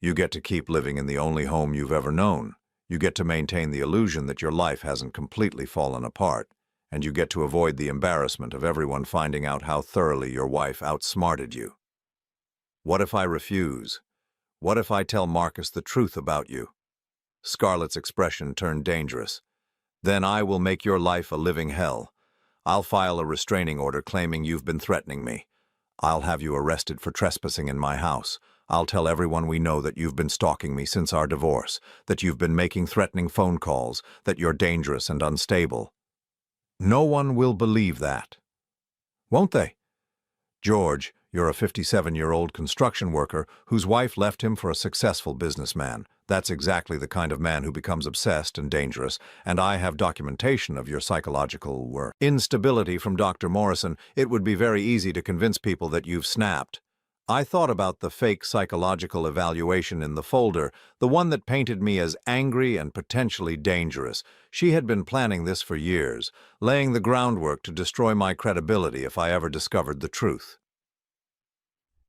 You get to keep living in the only home you've ever known. You get to maintain the illusion that your life hasn't completely fallen apart. And you get to avoid the embarrassment of everyone finding out how thoroughly your wife outsmarted you. What if I refuse? What if I tell Marcus the truth about you?" Scarlett's expression turned dangerous. "Then I will make your life a living hell. I'll file a restraining order claiming you've been threatening me. I'll have you arrested for trespassing in my house. I'll tell everyone we know that you've been stalking me since our divorce, that you've been making threatening phone calls, that you're dangerous and unstable. No one will believe that. Won't they? George, you're a 57-year-old construction worker whose wife left him for a successful businessman. That's exactly the kind of man who becomes obsessed and dangerous, and I have documentation of your psychological instability from Dr. Morrison. It would be very easy to convince people that you've snapped. I thought about the fake psychological evaluation in the folder, the one that painted me as angry and potentially dangerous. She had been planning this for years, laying the groundwork to destroy my credibility if I ever discovered the truth.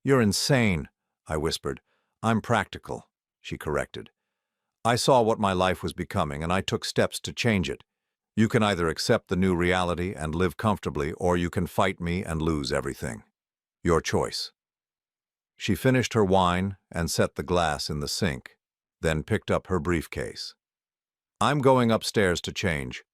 "You're insane," I whispered. "I'm practical," she corrected. "I saw what my life was becoming, and I took steps to change it. You can either accept the new reality and live comfortably, or you can fight me and lose everything. Your choice." She finished her wine and set the glass in the sink, then picked up her briefcase. "I'm going upstairs to change.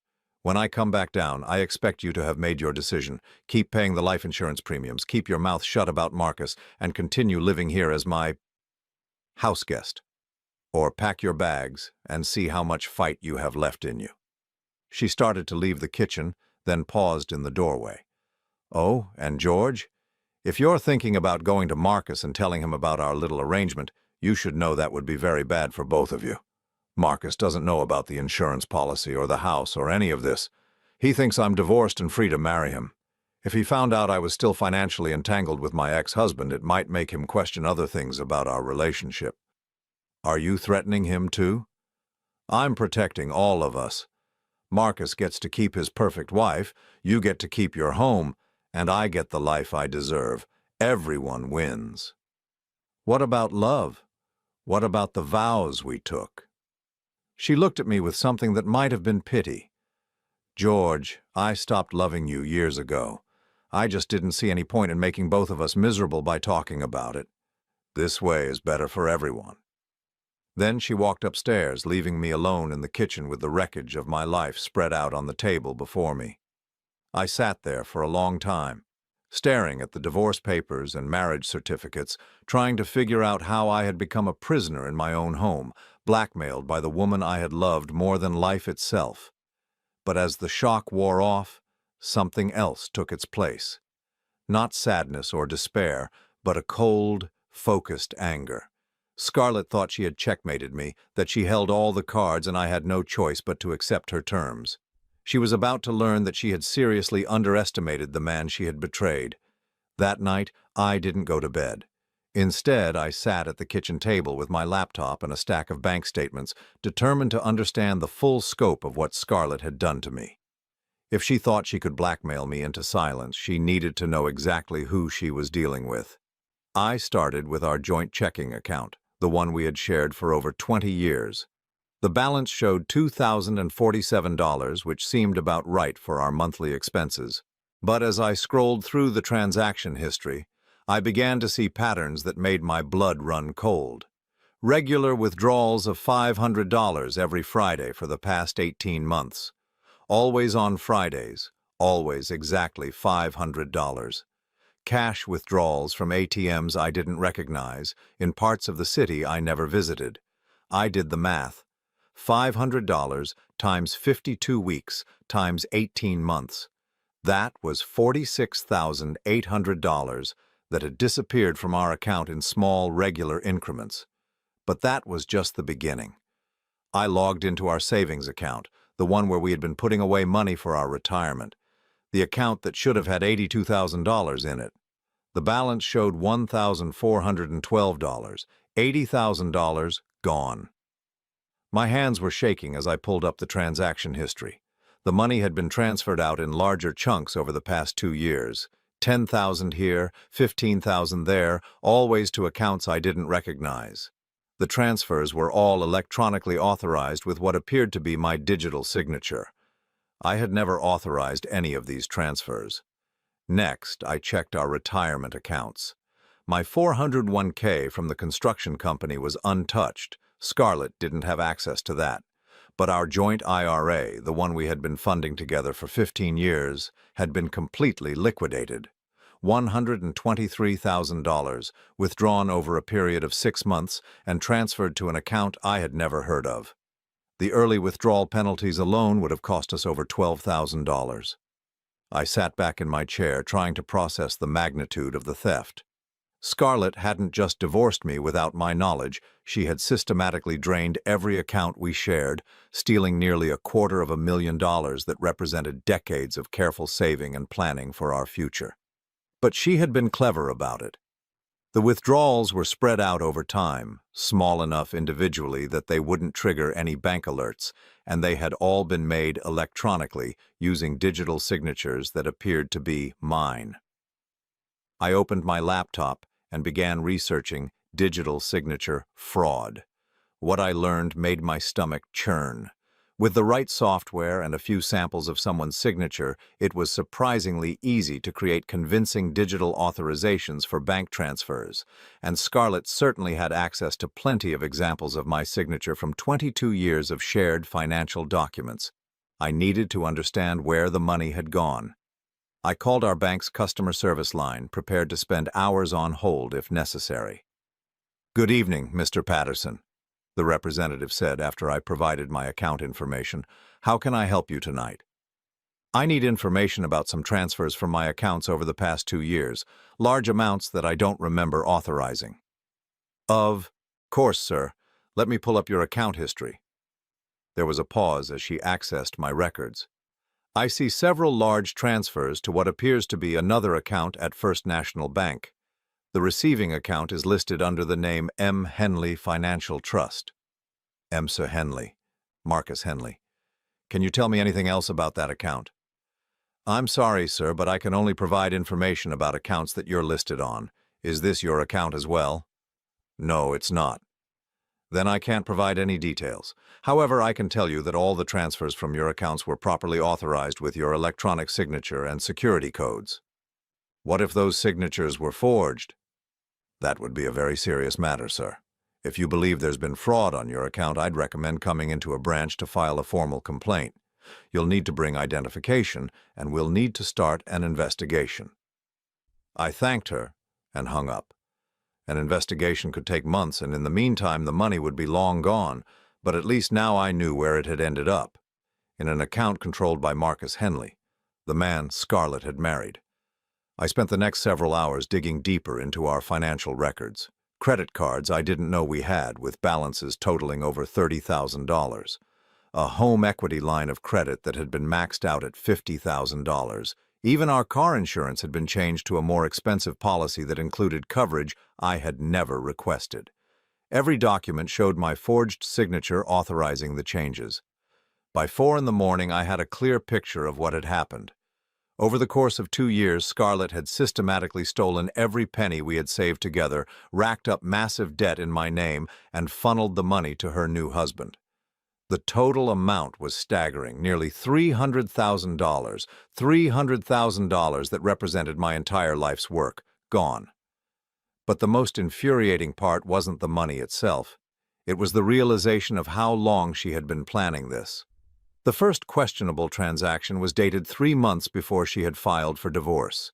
When I come back down, I expect you to have made your decision. Keep paying the life insurance premiums, keep your mouth shut about Marcus, and continue living here as my house guest. Or pack your bags and see how much fight you have left in you." She started to leave the kitchen, then paused in the doorway. "Oh, and George? If you're thinking about going to Marcus and telling him about our little arrangement, you should know that would be very bad for both of you. Marcus doesn't know about the insurance policy or the house or any of this. He thinks I'm divorced and free to marry him. If he found out I was still financially entangled with my ex-husband, it might make him question other things about our relationship. Are you threatening him too? I'm protecting all of us. Marcus gets to keep his perfect wife, you get to keep your home, and I get the life I deserve. Everyone wins. What about love? What about the vows we took? She looked at me with something that might have been pity. George, I stopped loving you years ago. I just didn't see any point in making both of us miserable by talking about it. This way is better for everyone. Then she walked upstairs, leaving me alone in the kitchen with the wreckage of my life spread out on the table before me. I sat there for a long time, staring at the divorce papers and marriage certificates, trying to figure out how I had become a prisoner in my own home, blackmailed by the woman I had loved more than life itself. But as the shock wore off, something else took its place. Not sadness or despair, but a cold, focused anger. Scarlett thought she had checkmated me, that she held all the cards and I had no choice but to accept her terms. She was about to learn that she had seriously underestimated the man she had betrayed. That night, I didn't go to bed. Instead, I sat at the kitchen table with my laptop and a stack of bank statements, determined to understand the full scope of what Scarlett had done to me. If she thought she could blackmail me into silence, she needed to know exactly who she was dealing with. I started with our joint checking account, the one we had shared for over 20 years. The balance showed $2,047, which seemed about right for our monthly expenses. But as I scrolled through the transaction history, I began to see patterns that made my blood run cold. Regular withdrawals of $500 every Friday for the past 18 months. Always on Fridays, always exactly $500. Cash withdrawals from ATMs I didn't recognize, in parts of the city I never visited. I did the math. $500 times 52 weeks times 18 months. That was $46,800 that had disappeared from our account in small, regular increments. But that was just the beginning. I logged into our savings account, the one where we had been putting away money for our retirement, the account that should have had $82,000 in it. The balance showed $1,412, $80,000 gone. My hands were shaking as I pulled up the transaction history. The money had been transferred out in larger chunks over the past 2 years. $10,000 here, $15,000 there, always to accounts I didn't recognize. The transfers were all electronically authorized with what appeared to be my digital signature. I had never authorized any of these transfers. Next, I checked our retirement accounts. My 401k from the construction company was untouched. Scarlett didn't have access to that. But our joint IRA, the one we had been funding together for 15 years, had been completely liquidated. $123,000, withdrawn over a period of 6 months and transferred to an account I had never heard of. The early withdrawal penalties alone would have cost us over $12,000. I sat back in my chair, trying to process the magnitude of the theft. Scarlett hadn't just divorced me without my knowledge, she had systematically drained every account we shared, stealing nearly $250,000 that represented decades of careful saving and planning for our future. But she had been clever about it. The withdrawals were spread out over time, small enough individually that they wouldn't trigger any bank alerts, and they had all been made electronically using digital signatures that appeared to be mine. I opened my laptop and began researching digital signature fraud. What I learned made my stomach churn. With the right software and a few samples of someone's signature, it was surprisingly easy to create convincing digital authorizations for bank transfers, and Scarlett certainly had access to plenty of examples of my signature from 22 years of shared financial documents. I needed to understand where the money had gone. I called our bank's customer service line, prepared to spend hours on hold if necessary. "Good evening, Mr. Patterson," the representative said after I provided my account information. "How can I help you tonight?" "I need information about some transfers from my accounts over the past 2 years, large amounts that I don't remember authorizing." "Of course, sir. Let me pull up your account history." There was a pause as she accessed my records. I see several large transfers to what appears to be another account at First National Bank. The receiving account is listed under the name M. Henley Financial Trust. M. Sir Henley. Marcus Henley. Can you tell me anything else about that account? I'm sorry, sir, but I can only provide information about accounts that you're listed on. Is this your account as well? No, it's not. Then I can't provide any details. However, I can tell you that all the transfers from your accounts were properly authorized with your electronic signature and security codes. What if those signatures were forged? That would be a very serious matter, sir. If you believe there's been fraud on your account, I'd recommend coming into a branch to file a formal complaint. You'll need to bring identification, and we'll need to start an investigation. I thanked her and hung up. An investigation could take months, and in the meantime the money would be long gone, but at least now I knew where it had ended up. In an account controlled by Marcus Henley, the man Scarlett had married. I spent the next several hours digging deeper into our financial records. Credit cards I didn't know we had, with balances totaling over $30,000. A home equity line of credit that had been maxed out at $50,000. Even our car insurance had been changed to a more expensive policy that included coverage I had never requested. Every document showed my forged signature authorizing the changes. By 4 in the morning, I had a clear picture of what had happened. Over the course of 2 years, Scarlett had systematically stolen every penny we had saved together, racked up massive debt in my name, and funneled the money to her new husband. The total amount was staggering, nearly $300,000. $300,000 that represented my entire life's work, gone. But the most infuriating part wasn't the money itself. It was the realization of how long she had been planning this. The first questionable transaction was dated 3 months before she had filed for divorce.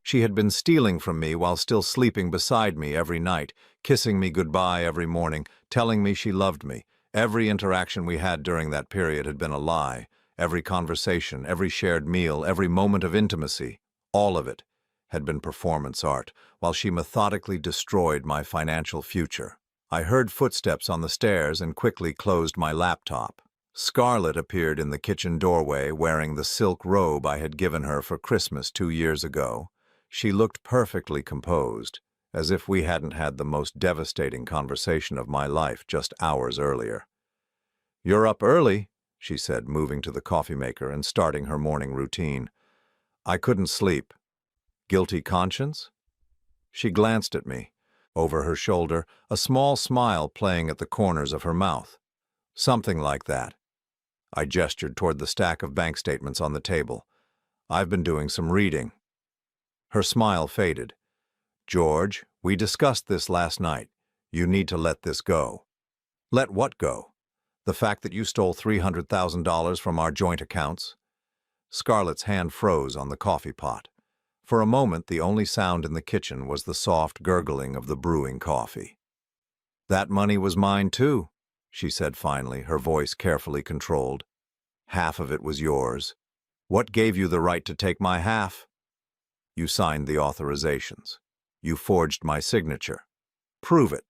She had been stealing from me while still sleeping beside me every night, kissing me goodbye every morning, telling me she loved me. Every interaction we had during that period had been a lie. Every conversation, every shared meal, every moment of intimacy, all of it had been performance art, while she methodically destroyed my financial future. I heard footsteps on the stairs and quickly closed my laptop. Scarlett appeared in the kitchen doorway wearing the silk robe I had given her for Christmas 2 years ago. She looked perfectly composed, as if we hadn't had the most devastating conversation of my life just hours earlier. "You're up early," she said, moving to the coffee maker and starting her morning routine. I couldn't sleep. Guilty conscience? She glanced at me. Over her shoulder, a small smile playing at the corners of her mouth. Something like that. I gestured toward the stack of bank statements on the table. "I've been doing some reading." Her smile faded. "George, we discussed this last night. You need to let this go." "Let what go?" "The fact that you stole $300,000 from our joint accounts." Scarlett's hand froze on the coffee pot. For a moment, the only sound in the kitchen was the soft gurgling of the brewing coffee. "That money was mine too," she said finally, her voice carefully controlled. "Half of it was yours. What gave you the right to take my half?" "You signed the authorizations. You forged my signature. Prove it."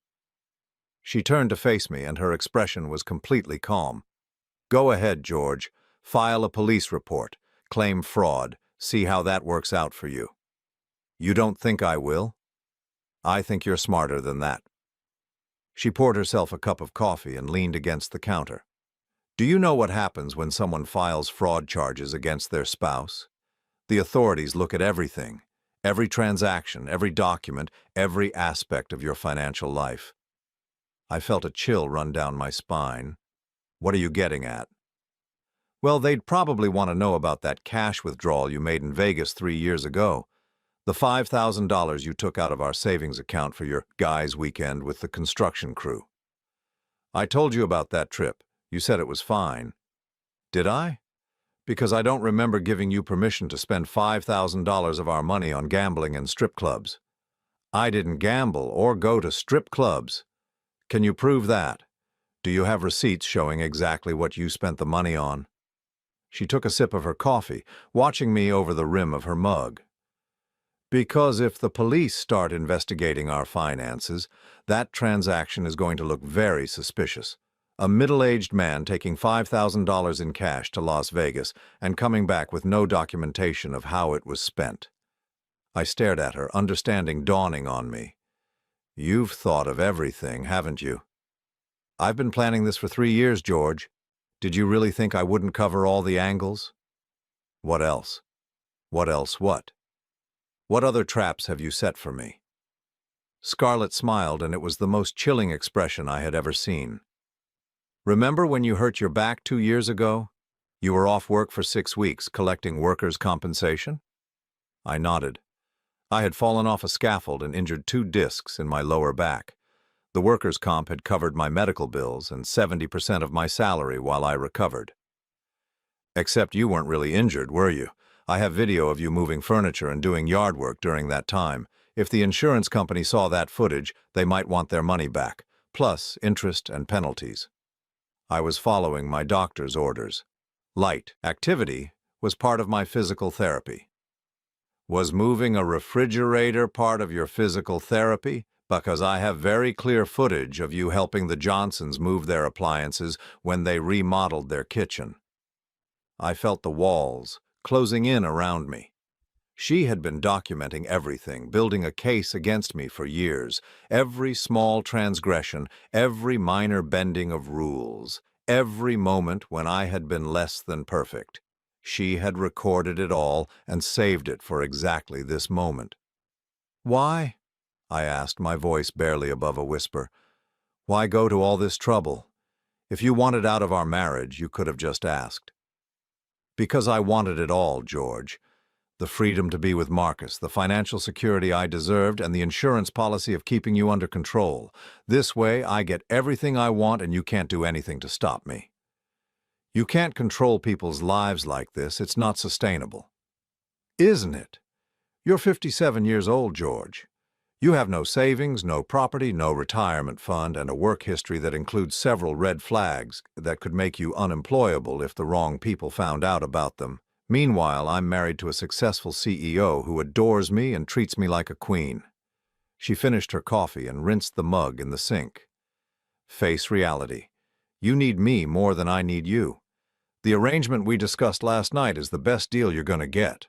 She turned to face me, and her expression was completely calm. "Go ahead, George. File a police report. Claim fraud. See how that works out for you." "You don't think I will?" "I think you're smarter than that." She poured herself a cup of coffee and leaned against the counter. "Do you know what happens when someone files fraud charges against their spouse? The authorities look at everything, every transaction, every document, every aspect of your financial life." I felt a chill run down my spine. "What are you getting at?" "Well, they'd probably want to know about that cash withdrawal you made in Vegas 3 years ago. The $5,000 you took out of our savings account for your guys' weekend with the construction crew." "I told you about that trip. You said it was fine." "Did I? Because I don't remember giving you permission to spend $5,000 of our money on gambling and strip clubs." "I didn't gamble or go to strip clubs." "Can you prove that? Do you have receipts showing exactly what you spent the money on?" She took a sip of her coffee, watching me over the rim of her mug. "Because if the police start investigating our finances, that transaction is going to look very suspicious. A middle-aged man taking $5,000 in cash to Las Vegas and coming back with no documentation of how it was spent. I stared at her, understanding dawning on me. You've thought of everything, haven't you? I've been planning this for 3 years, George. Did you really think I wouldn't cover all the angles? What else? What else what? What other traps have you set for me? Scarlett smiled, and it was the most chilling expression I had ever seen. Remember when you hurt your back 2 years ago? You were off work for 6 weeks collecting workers' compensation? I nodded. I had fallen off a scaffold and injured 2 discs in my lower back. The workers' comp had covered my medical bills and 70% of my salary while I recovered. Except you weren't really injured, were you? I have video of you moving furniture and doing yard work during that time. If the insurance company saw that footage, they might want their money back, plus interest and penalties. I was following my doctor's orders. Light activity was part of my physical therapy. Was moving a refrigerator part of your physical therapy? Because I have very clear footage of you helping the Johnsons move their appliances when they remodeled their kitchen. I felt the walls closing in around me. She had been documenting everything, building a case against me for years. Every small transgression, every minor bending of rules, every moment when I had been less than perfect. She had recorded it all and saved it for exactly this moment. Why? I asked, my voice barely above a whisper. Why go to all this trouble? If you wanted out of our marriage, you could have just asked. Because I wanted it all, George. The freedom to be with Marcus, the financial security I deserved, and the insurance policy of keeping you under control. This way, I get everything I want and you can't do anything to stop me. You can't control people's lives like this. It's not sustainable. Isn't it? You're 57 years old, George. You have no savings, no property, no retirement fund, and a work history that includes several red flags that could make you unemployable if the wrong people found out about them. Meanwhile, I'm married to a successful CEO who adores me and treats me like a queen. She finished her coffee and rinsed the mug in the sink. Face reality. You need me more than I need you. The arrangement we discussed last night is the best deal you're going to get.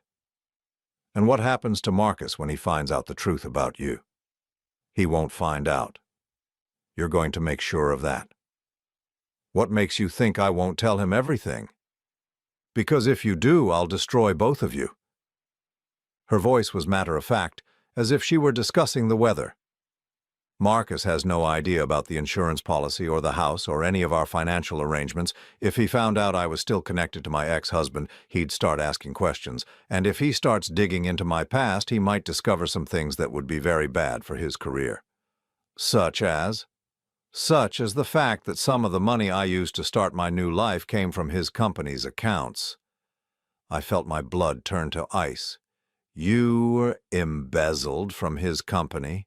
And what happens to Marcus when he finds out the truth about you? He won't find out. You're going to make sure of that. What makes you think I won't tell him everything? Because if you do, I'll destroy both of you. Her voice was matter-of-fact, as if she were discussing the weather. Marcus has no idea about the insurance policy or the house or any of our financial arrangements. If he found out I was still connected to my ex-husband, he'd start asking questions. And if he starts digging into my past, he might discover some things that would be very bad for his career. Such as the fact that some of the money I used to start my new life came from his company's accounts. I felt my blood turn to ice. You were embezzled from his company?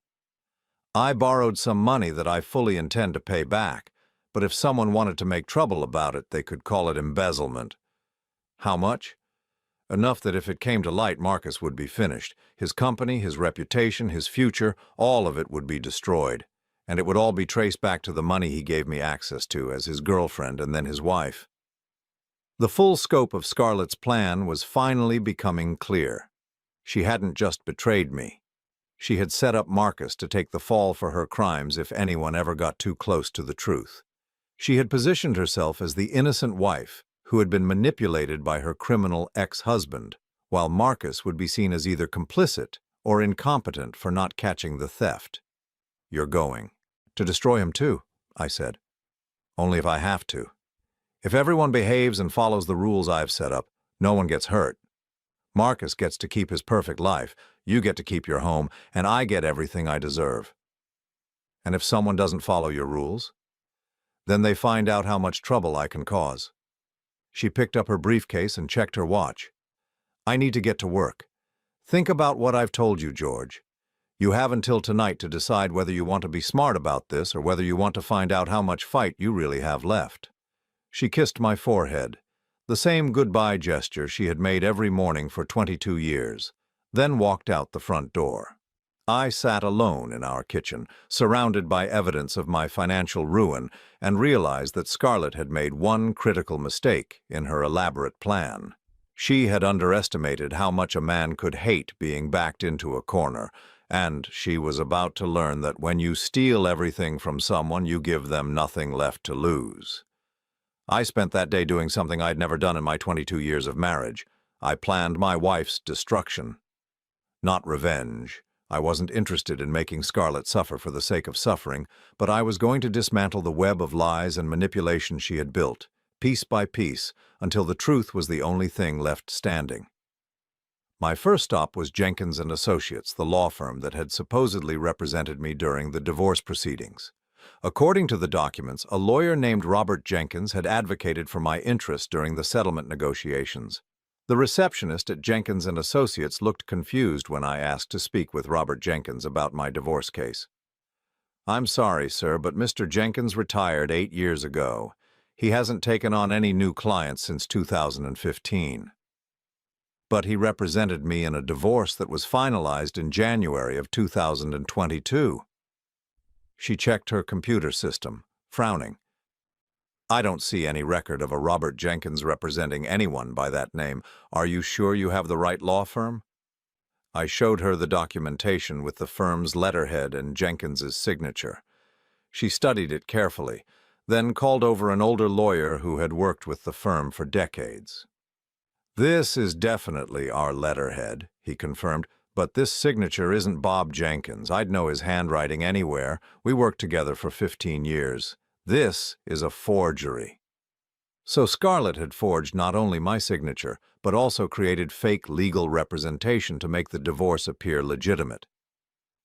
I borrowed some money that I fully intend to pay back, but if someone wanted to make trouble about it, they could call it embezzlement. How much? Enough that if it came to light, Marcus would be finished. His company, his reputation, his future, all of it would be destroyed. And it would all be traced back to the money he gave me access to as his girlfriend and then his wife. The full scope of Scarlett's plan was finally becoming clear. She hadn't just betrayed me. She had set up Marcus to take the fall for her crimes if anyone ever got too close to the truth. She had positioned herself as the innocent wife who had been manipulated by her criminal ex-husband, while Marcus would be seen as either complicit or incompetent for not catching the theft. You're going. To destroy him too, I said. Only if I have to. If everyone behaves and follows the rules I've set up, no one gets hurt. Marcus gets to keep his perfect life, you get to keep your home, and I get everything I deserve. And if someone doesn't follow your rules, then they find out how much trouble I can cause. She picked up her briefcase and checked her watch. I need to get to work. Think about what I've told you, George. You have until tonight to decide whether you want to be smart about this or whether you want to find out how much fight you really have left. She kissed my forehead, the same goodbye gesture she had made every morning for 22 years, then walked out the front door. I sat alone in our kitchen, surrounded by evidence of my financial ruin, and realized that Scarlett had made one critical mistake in her elaborate plan. She had underestimated how much a man could hate being backed into a corner, and she was about to learn that when you steal everything from someone, you give them nothing left to lose. I spent that day doing something I'd never done in my 22 years of marriage. I planned my wife's destruction. Not revenge. I wasn't interested in making Scarlett suffer for the sake of suffering, but I was going to dismantle the web of lies and manipulation she had built, piece by piece, until the truth was the only thing left standing. My first stop was Jenkins and Associates, the law firm that had supposedly represented me during the divorce proceedings. According to the documents, a lawyer named Robert Jenkins had advocated for my interest during the settlement negotiations. The receptionist at Jenkins and Associates looked confused when I asked to speak with Robert Jenkins about my divorce case. "I'm sorry, sir, but Mr. Jenkins retired 8 years ago. He hasn't taken on any new clients since 2015. But he represented me in a divorce that was finalized in January of 2022. She checked her computer system, frowning. "I don't see any record of a Robert Jenkins representing anyone by that name. Are you sure you have the right law firm?" I showed her the documentation with the firm's letterhead and Jenkins's signature. She studied it carefully, then called over an older lawyer who had worked with the firm for decades. "This is definitely our letterhead," he confirmed, "but this signature isn't Bob Jenkins. I'd know his handwriting anywhere. We worked together for 15 years. This is a forgery." So Scarlett had forged not only my signature, but also created fake legal representation to make the divorce appear legitimate.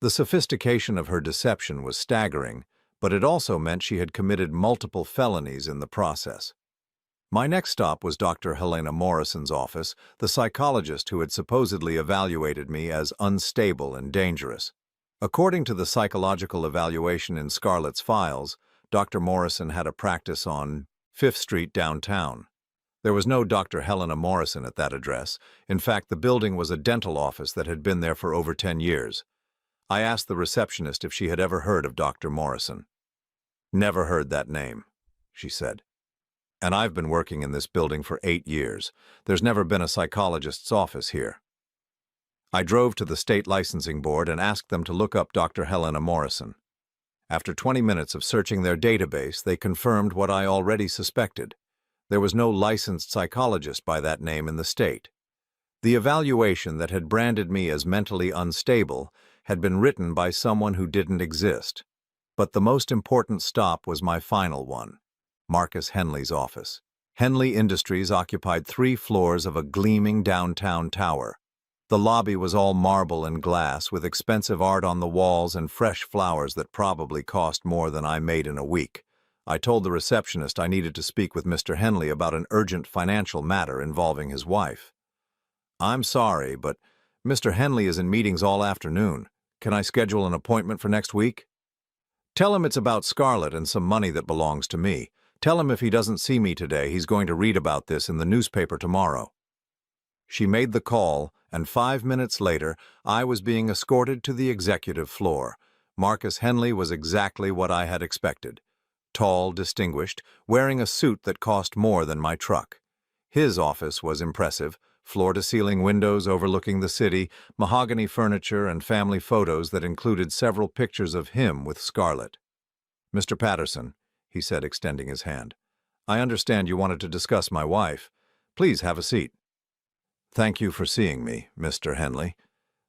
The sophistication of her deception was staggering, but it also meant she had committed multiple felonies in the process. My next stop was Dr. Helena Morrison's office, the psychologist who had supposedly evaluated me as unstable and dangerous. According to the psychological evaluation in Scarlett's files, Dr. Morrison had a practice on 5th Street downtown. There was no Dr. Helena Morrison at that address. In fact, the building was a dental office that had been there for over 10 years. I asked the receptionist if she had ever heard of Dr. Morrison. "Never heard that name," she said. "And I've been working in this building for 8 years. There's never been a psychologist's office here." I drove to the state licensing board and asked them to look up Dr. Helena Morrison. After 20 minutes of searching their database, they confirmed what I already suspected. There was no licensed psychologist by that name in the state. The evaluation that had branded me as mentally unstable had been written by someone who didn't exist. But the most important stop was my final one, Marcus Henley's office. Henley Industries occupied 3 floors of a gleaming downtown tower. The lobby was all marble and glass, with expensive art on the walls and fresh flowers that probably cost more than I made in a week. I told the receptionist I needed to speak with Mr. Henley about an urgent financial matter involving his wife. "I'm sorry, but Mr. Henley is in meetings all afternoon. Can I schedule an appointment for next week?" "Tell him it's about Scarlett and some money that belongs to me. Tell him if he doesn't see me today, he's going to read about this in the newspaper tomorrow." She made the call, and 5 minutes later, I was being escorted to the executive floor. Marcus Henley was exactly what I had expected. Tall, distinguished, wearing a suit that cost more than my truck. His office was impressive, floor-to-ceiling windows overlooking the city, mahogany furniture, and family photos that included several pictures of him with Scarlett. "Mr. Patterson," he said, extending his hand, "I understand you wanted to discuss my wife. Please have a seat." "Thank you for seeing me, Mr. Henley.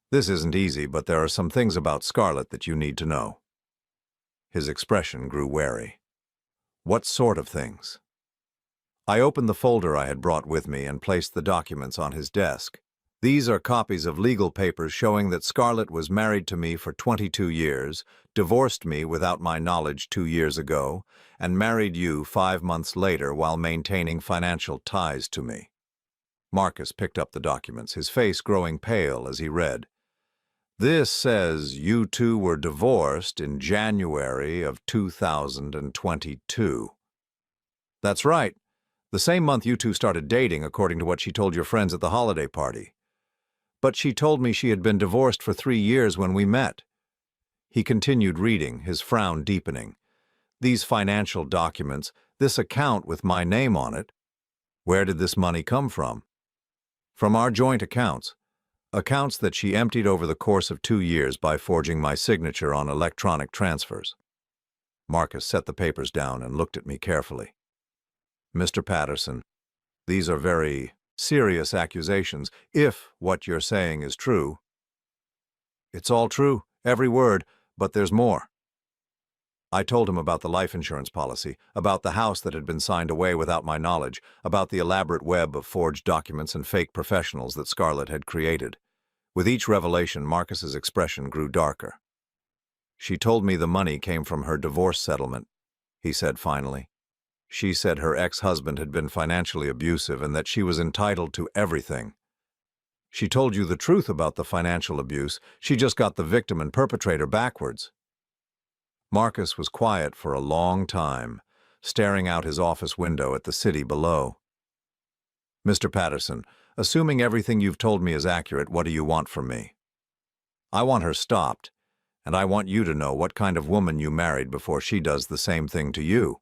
This isn't easy, but there are some things about Scarlett that you need to know." His expression grew wary. "What sort of things?" I opened the folder I had brought with me and placed the documents on his desk. "These are copies of legal papers showing that Scarlett was married to me for 22 years, divorced me without my knowledge 2 years ago, and married you 5 months later while maintaining financial ties to me." Marcus picked up the documents, his face growing pale as he read. "This says you two were divorced in January of 2022. "That's right. The same month you two started dating, according to what she told your friends at the holiday party. But she told me she had been divorced for 3 years when we met. He continued reading, his frown deepening. These financial documents, this account with my name on it. Where did this money come from? From our joint accounts. Accounts that she emptied over the course of 2 years by forging my signature on electronic transfers. Marcus set the papers down and looked at me carefully. Mr. Patterson, these are very serious accusations, if what you're saying is true. It's all true, every word, but there's more. I told him about the life insurance policy, about the house that had been signed away without my knowledge, about the elaborate web of forged documents and fake professionals that Scarlett had created. With each revelation, Marcus's expression grew darker. She told me the money came from her divorce settlement, he said finally. She said her ex-husband had been financially abusive and that she was entitled to everything. She told you the truth about the financial abuse. She just got the victim and perpetrator backwards. Marcus was quiet for a long time, staring out his office window at the city below. Mr. Patterson, assuming everything you've told me is accurate, what do you want from me? I want her stopped, and I want you to know what kind of woman you married before she does the same thing to you.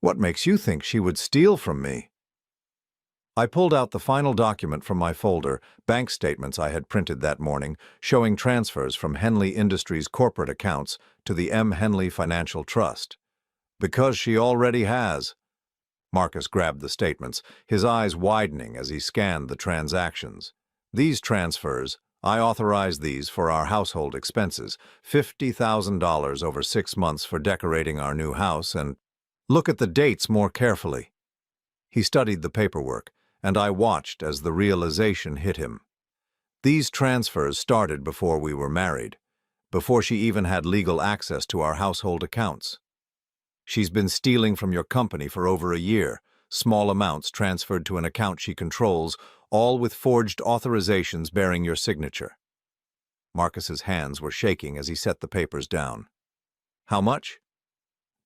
What makes you think she would steal from me? I pulled out the final document from my folder, bank statements I had printed that morning, showing transfers from Henley Industries' corporate accounts to the M. Henley Financial Trust. Because she already has. Marcus grabbed the statements, his eyes widening as he scanned the transactions. These transfers, I authorized these for our household expenses, $50,000 over 6 months for decorating our new house, and look at the dates more carefully. He studied the paperwork, and I watched as the realization hit him. These transfers started before we were married, before she even had legal access to our household accounts. She's been stealing from your company for over a year, small amounts transferred to an account she controls, all with forged authorizations bearing your signature. Marcus's hands were shaking as he set the papers down. How much?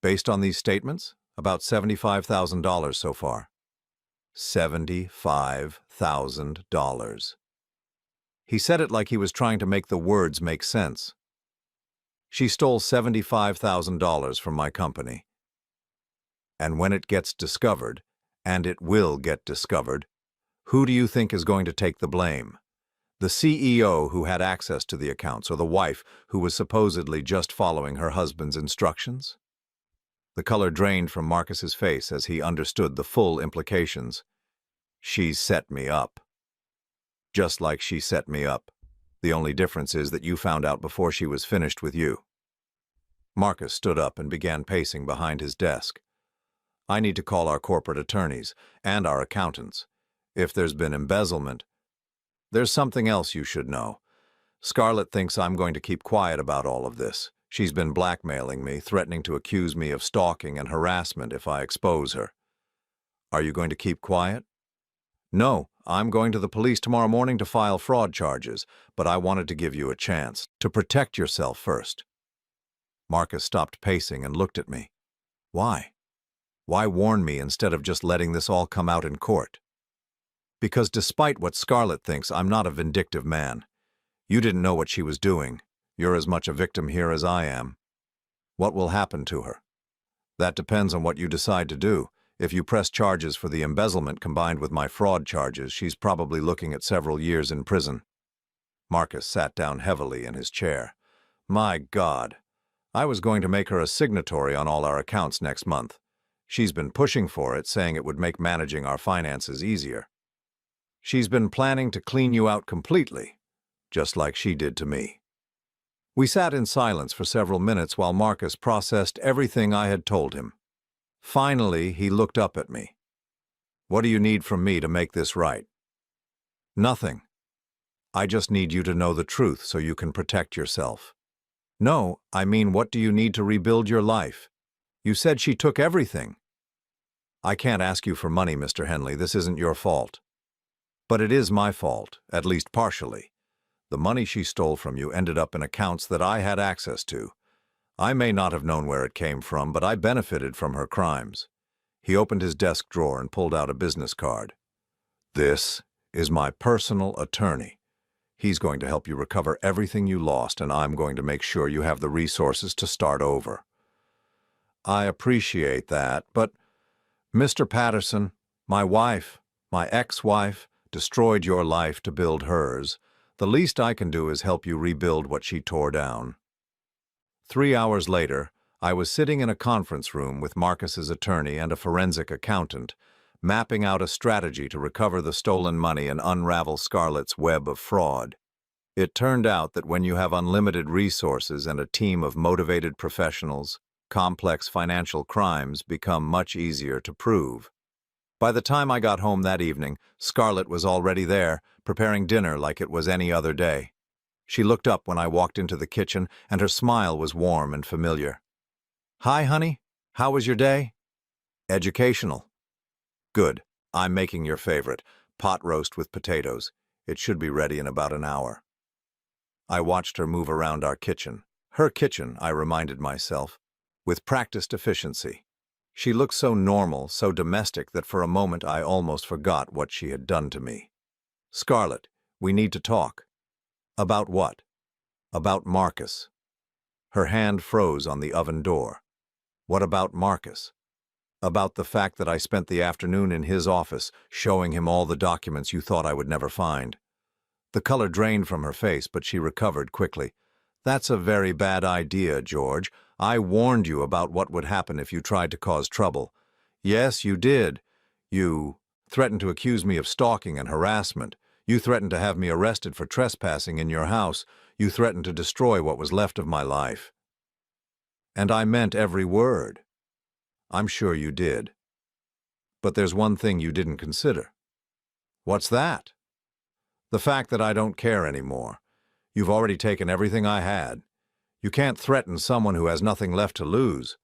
Based on these statements, about $75,000 so far. $75,000. He said it like he was trying to make the words make sense. She stole $75,000 from my company. And when it gets discovered, and it will get discovered, who do you think is going to take the blame? The CEO who had access to the accounts, or the wife who was supposedly just following her husband's instructions? The color drained from Marcus's face as he understood the full implications. She set me up. Just like she set me up. The only difference is that you found out before she was finished with you. Marcus stood up and began pacing behind his desk. I need to call our corporate attorneys and our accountants. If there's been embezzlement, there's something else you should know. Scarlett thinks I'm going to keep quiet about all of this. She's been blackmailing me, threatening to accuse me of stalking and harassment if I expose her. Are you going to keep quiet? No, I'm going to the police tomorrow morning to file fraud charges, but I wanted to give you a chance to protect yourself first. Marcus stopped pacing and looked at me. Why? Why warn me instead of just letting this all come out in court? Because despite what Scarlett thinks, I'm not a vindictive man. You didn't know what she was doing. You're as much a victim here as I am. What will happen to her? That depends on what you decide to do. If you press charges for the embezzlement combined with my fraud charges, she's probably looking at several years in prison. Marcus sat down heavily in his chair. My God. I was going to make her a signatory on all our accounts next month. She's been pushing for it, saying it would make managing our finances easier. She's been planning to clean you out completely, just like she did to me. We sat in silence for several minutes while Marcus processed everything I had told him. Finally, he looked up at me. What do you need from me to make this right? Nothing. I just need you to know the truth so you can protect yourself. No, I mean, what do you need to rebuild your life? You said she took everything. I can't ask you for money, Mr. Henley. This isn't your fault. But it is my fault, at least partially. The money she stole from you ended up in accounts that I had access to. I may not have known where it came from, but I benefited from her crimes. He opened his desk drawer and pulled out a business card. This is my personal attorney. He's going to help you recover everything you lost, and I'm going to make sure you have the resources to start over. I appreciate that, but Mr. Patterson, my wife, my ex-wife, destroyed your life to build hers. The least I can do is help you rebuild what she tore down. 3 hours later, I was sitting in a conference room with Marcus's attorney and a forensic accountant, mapping out a strategy to recover the stolen money and unravel Scarlett's web of fraud. It turned out that when you have unlimited resources and a team of motivated professionals, complex financial crimes become much easier to prove. By the time I got home that evening, Scarlett was already there, preparing dinner like it was any other day. She looked up when I walked into the kitchen, and her smile was warm and familiar. "Hi, honey. How was your day?" "Educational." "Good. I'm making your favorite, pot roast with potatoes. It should be ready in about an hour." I watched her move around our kitchen. Her kitchen, I reminded myself, with practiced efficiency. She looked so normal, so domestic, that for a moment I almost forgot what she had done to me. "Scarlett, we need to talk." "About what?" "About Marcus." Her hand froze on the oven door. "What about Marcus?" "About the fact that I spent the afternoon in his office, showing him all the documents you thought I would never find." The color drained from her face, but she recovered quickly. "That's a very bad idea, George. I warned you about what would happen if you tried to cause trouble." "Yes, you did. You threatened to accuse me of stalking and harassment. You threatened to have me arrested for trespassing in your house. You threatened to destroy what was left of my life." "And I meant every word." "I'm sure you did. But there's one thing you didn't consider." "What's that?" "The fact that I don't care anymore. You've already taken everything I had. You can't threaten someone who has nothing left to lose."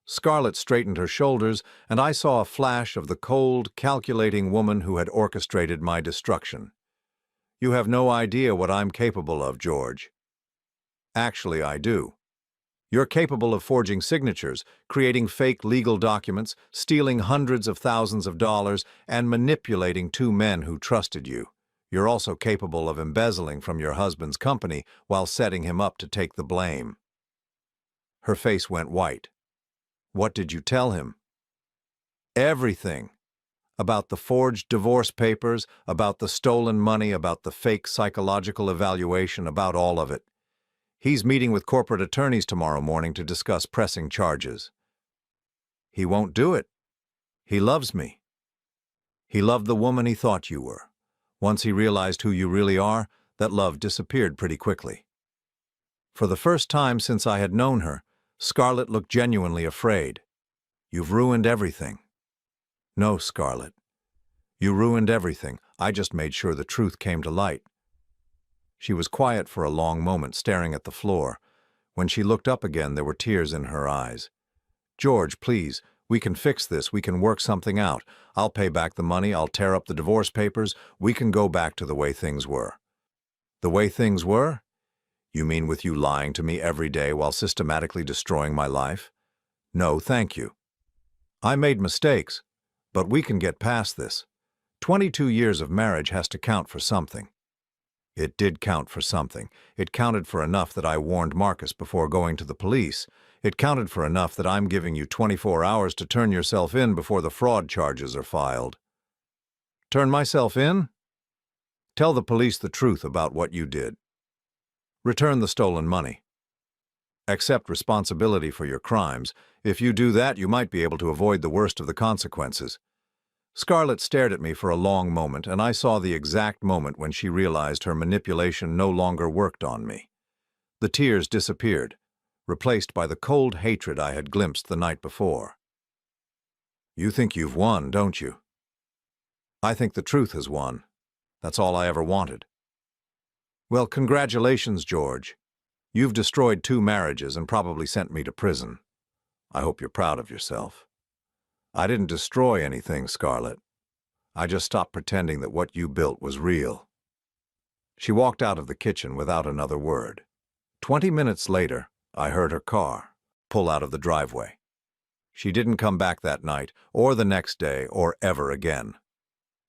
Scarlett straightened her shoulders, and I saw a flash of the cold, calculating woman who had orchestrated my destruction. "You have no idea what I'm capable of, George." "Actually, I do. You're capable of forging signatures, creating fake legal documents, stealing hundreds of thousands of dollars, and manipulating two men who trusted you. You're also capable of embezzling from your husband's company while setting him up to take the blame." Her face went white. "What did you tell him?" "Everything. About the forged divorce papers, about the stolen money, about the fake psychological evaluation, about all of it. He's meeting with corporate attorneys tomorrow morning to discuss pressing charges." "He won't do it. He loves me." "He loved the woman he thought you were. Once he realized who you really are, that love disappeared pretty quickly." For the first time since I had known her, Scarlett looked genuinely afraid. "You've ruined everything." "No, Scarlett. You ruined everything. I just made sure the truth came to light." She was quiet for a long moment, staring at the floor. When she looked up again, there were tears in her eyes. "George, please, we can fix this. We can work something out. I'll pay back the money. I'll tear up the divorce papers. We can go back to the way things were." "The way things were? You mean with you lying to me every day while systematically destroying my life?" "No, thank you. I made mistakes, but we can get past this. 22 years of marriage has to count for something." It did count for something. It counted for enough that I warned Marcus before going to the police. It counted for enough that I'm giving you 24 hours to turn yourself in before the fraud charges are filed. Turn myself in? Tell the police the truth about what you did. Return the stolen money. Accept responsibility for your crimes. If you do that, you might be able to avoid the worst of the consequences." Scarlett stared at me for a long moment, and I saw the exact moment when she realized her manipulation no longer worked on me. The tears disappeared, replaced by the cold hatred I had glimpsed the night before. "You think you've won, don't you?" "I think the truth has won. That's all I ever wanted." "Well, congratulations, George. You've destroyed 2 marriages and probably sent me to prison. I hope you're proud of yourself." "I didn't destroy anything, Scarlett. I just stopped pretending that what you built was real." She walked out of the kitchen without another word. 20 minutes later, I heard her car pull out of the driveway. She didn't come back that night, or the next day, or ever again.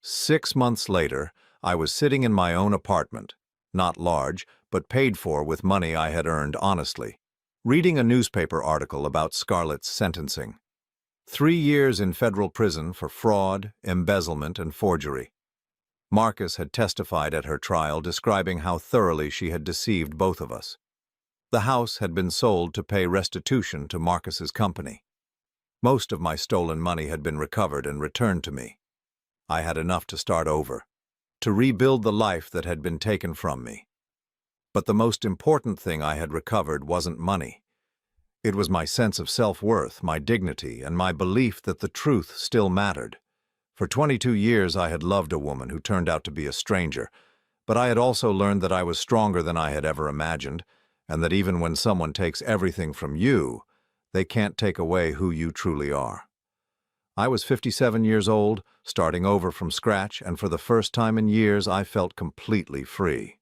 6 months later, I was sitting in my own apartment, not large, but paid for with money I had earned honestly. Reading a newspaper article about Scarlett's sentencing. 3 years in federal prison for fraud, embezzlement, and forgery. Marcus had testified at her trial describing how thoroughly she had deceived both of us. The house had been sold to pay restitution to Marcus's company. Most of my stolen money had been recovered and returned to me. I had enough to start over, to rebuild the life that had been taken from me. But the most important thing I had recovered wasn't money. It was my sense of self-worth, my dignity, and my belief that the truth still mattered. For 22 years I had loved a woman who turned out to be a stranger, but I had also learned that I was stronger than I had ever imagined, and that even when someone takes everything from you, they can't take away who you truly are. I was 57 years old, starting over from scratch, and for the first time in years I felt completely free.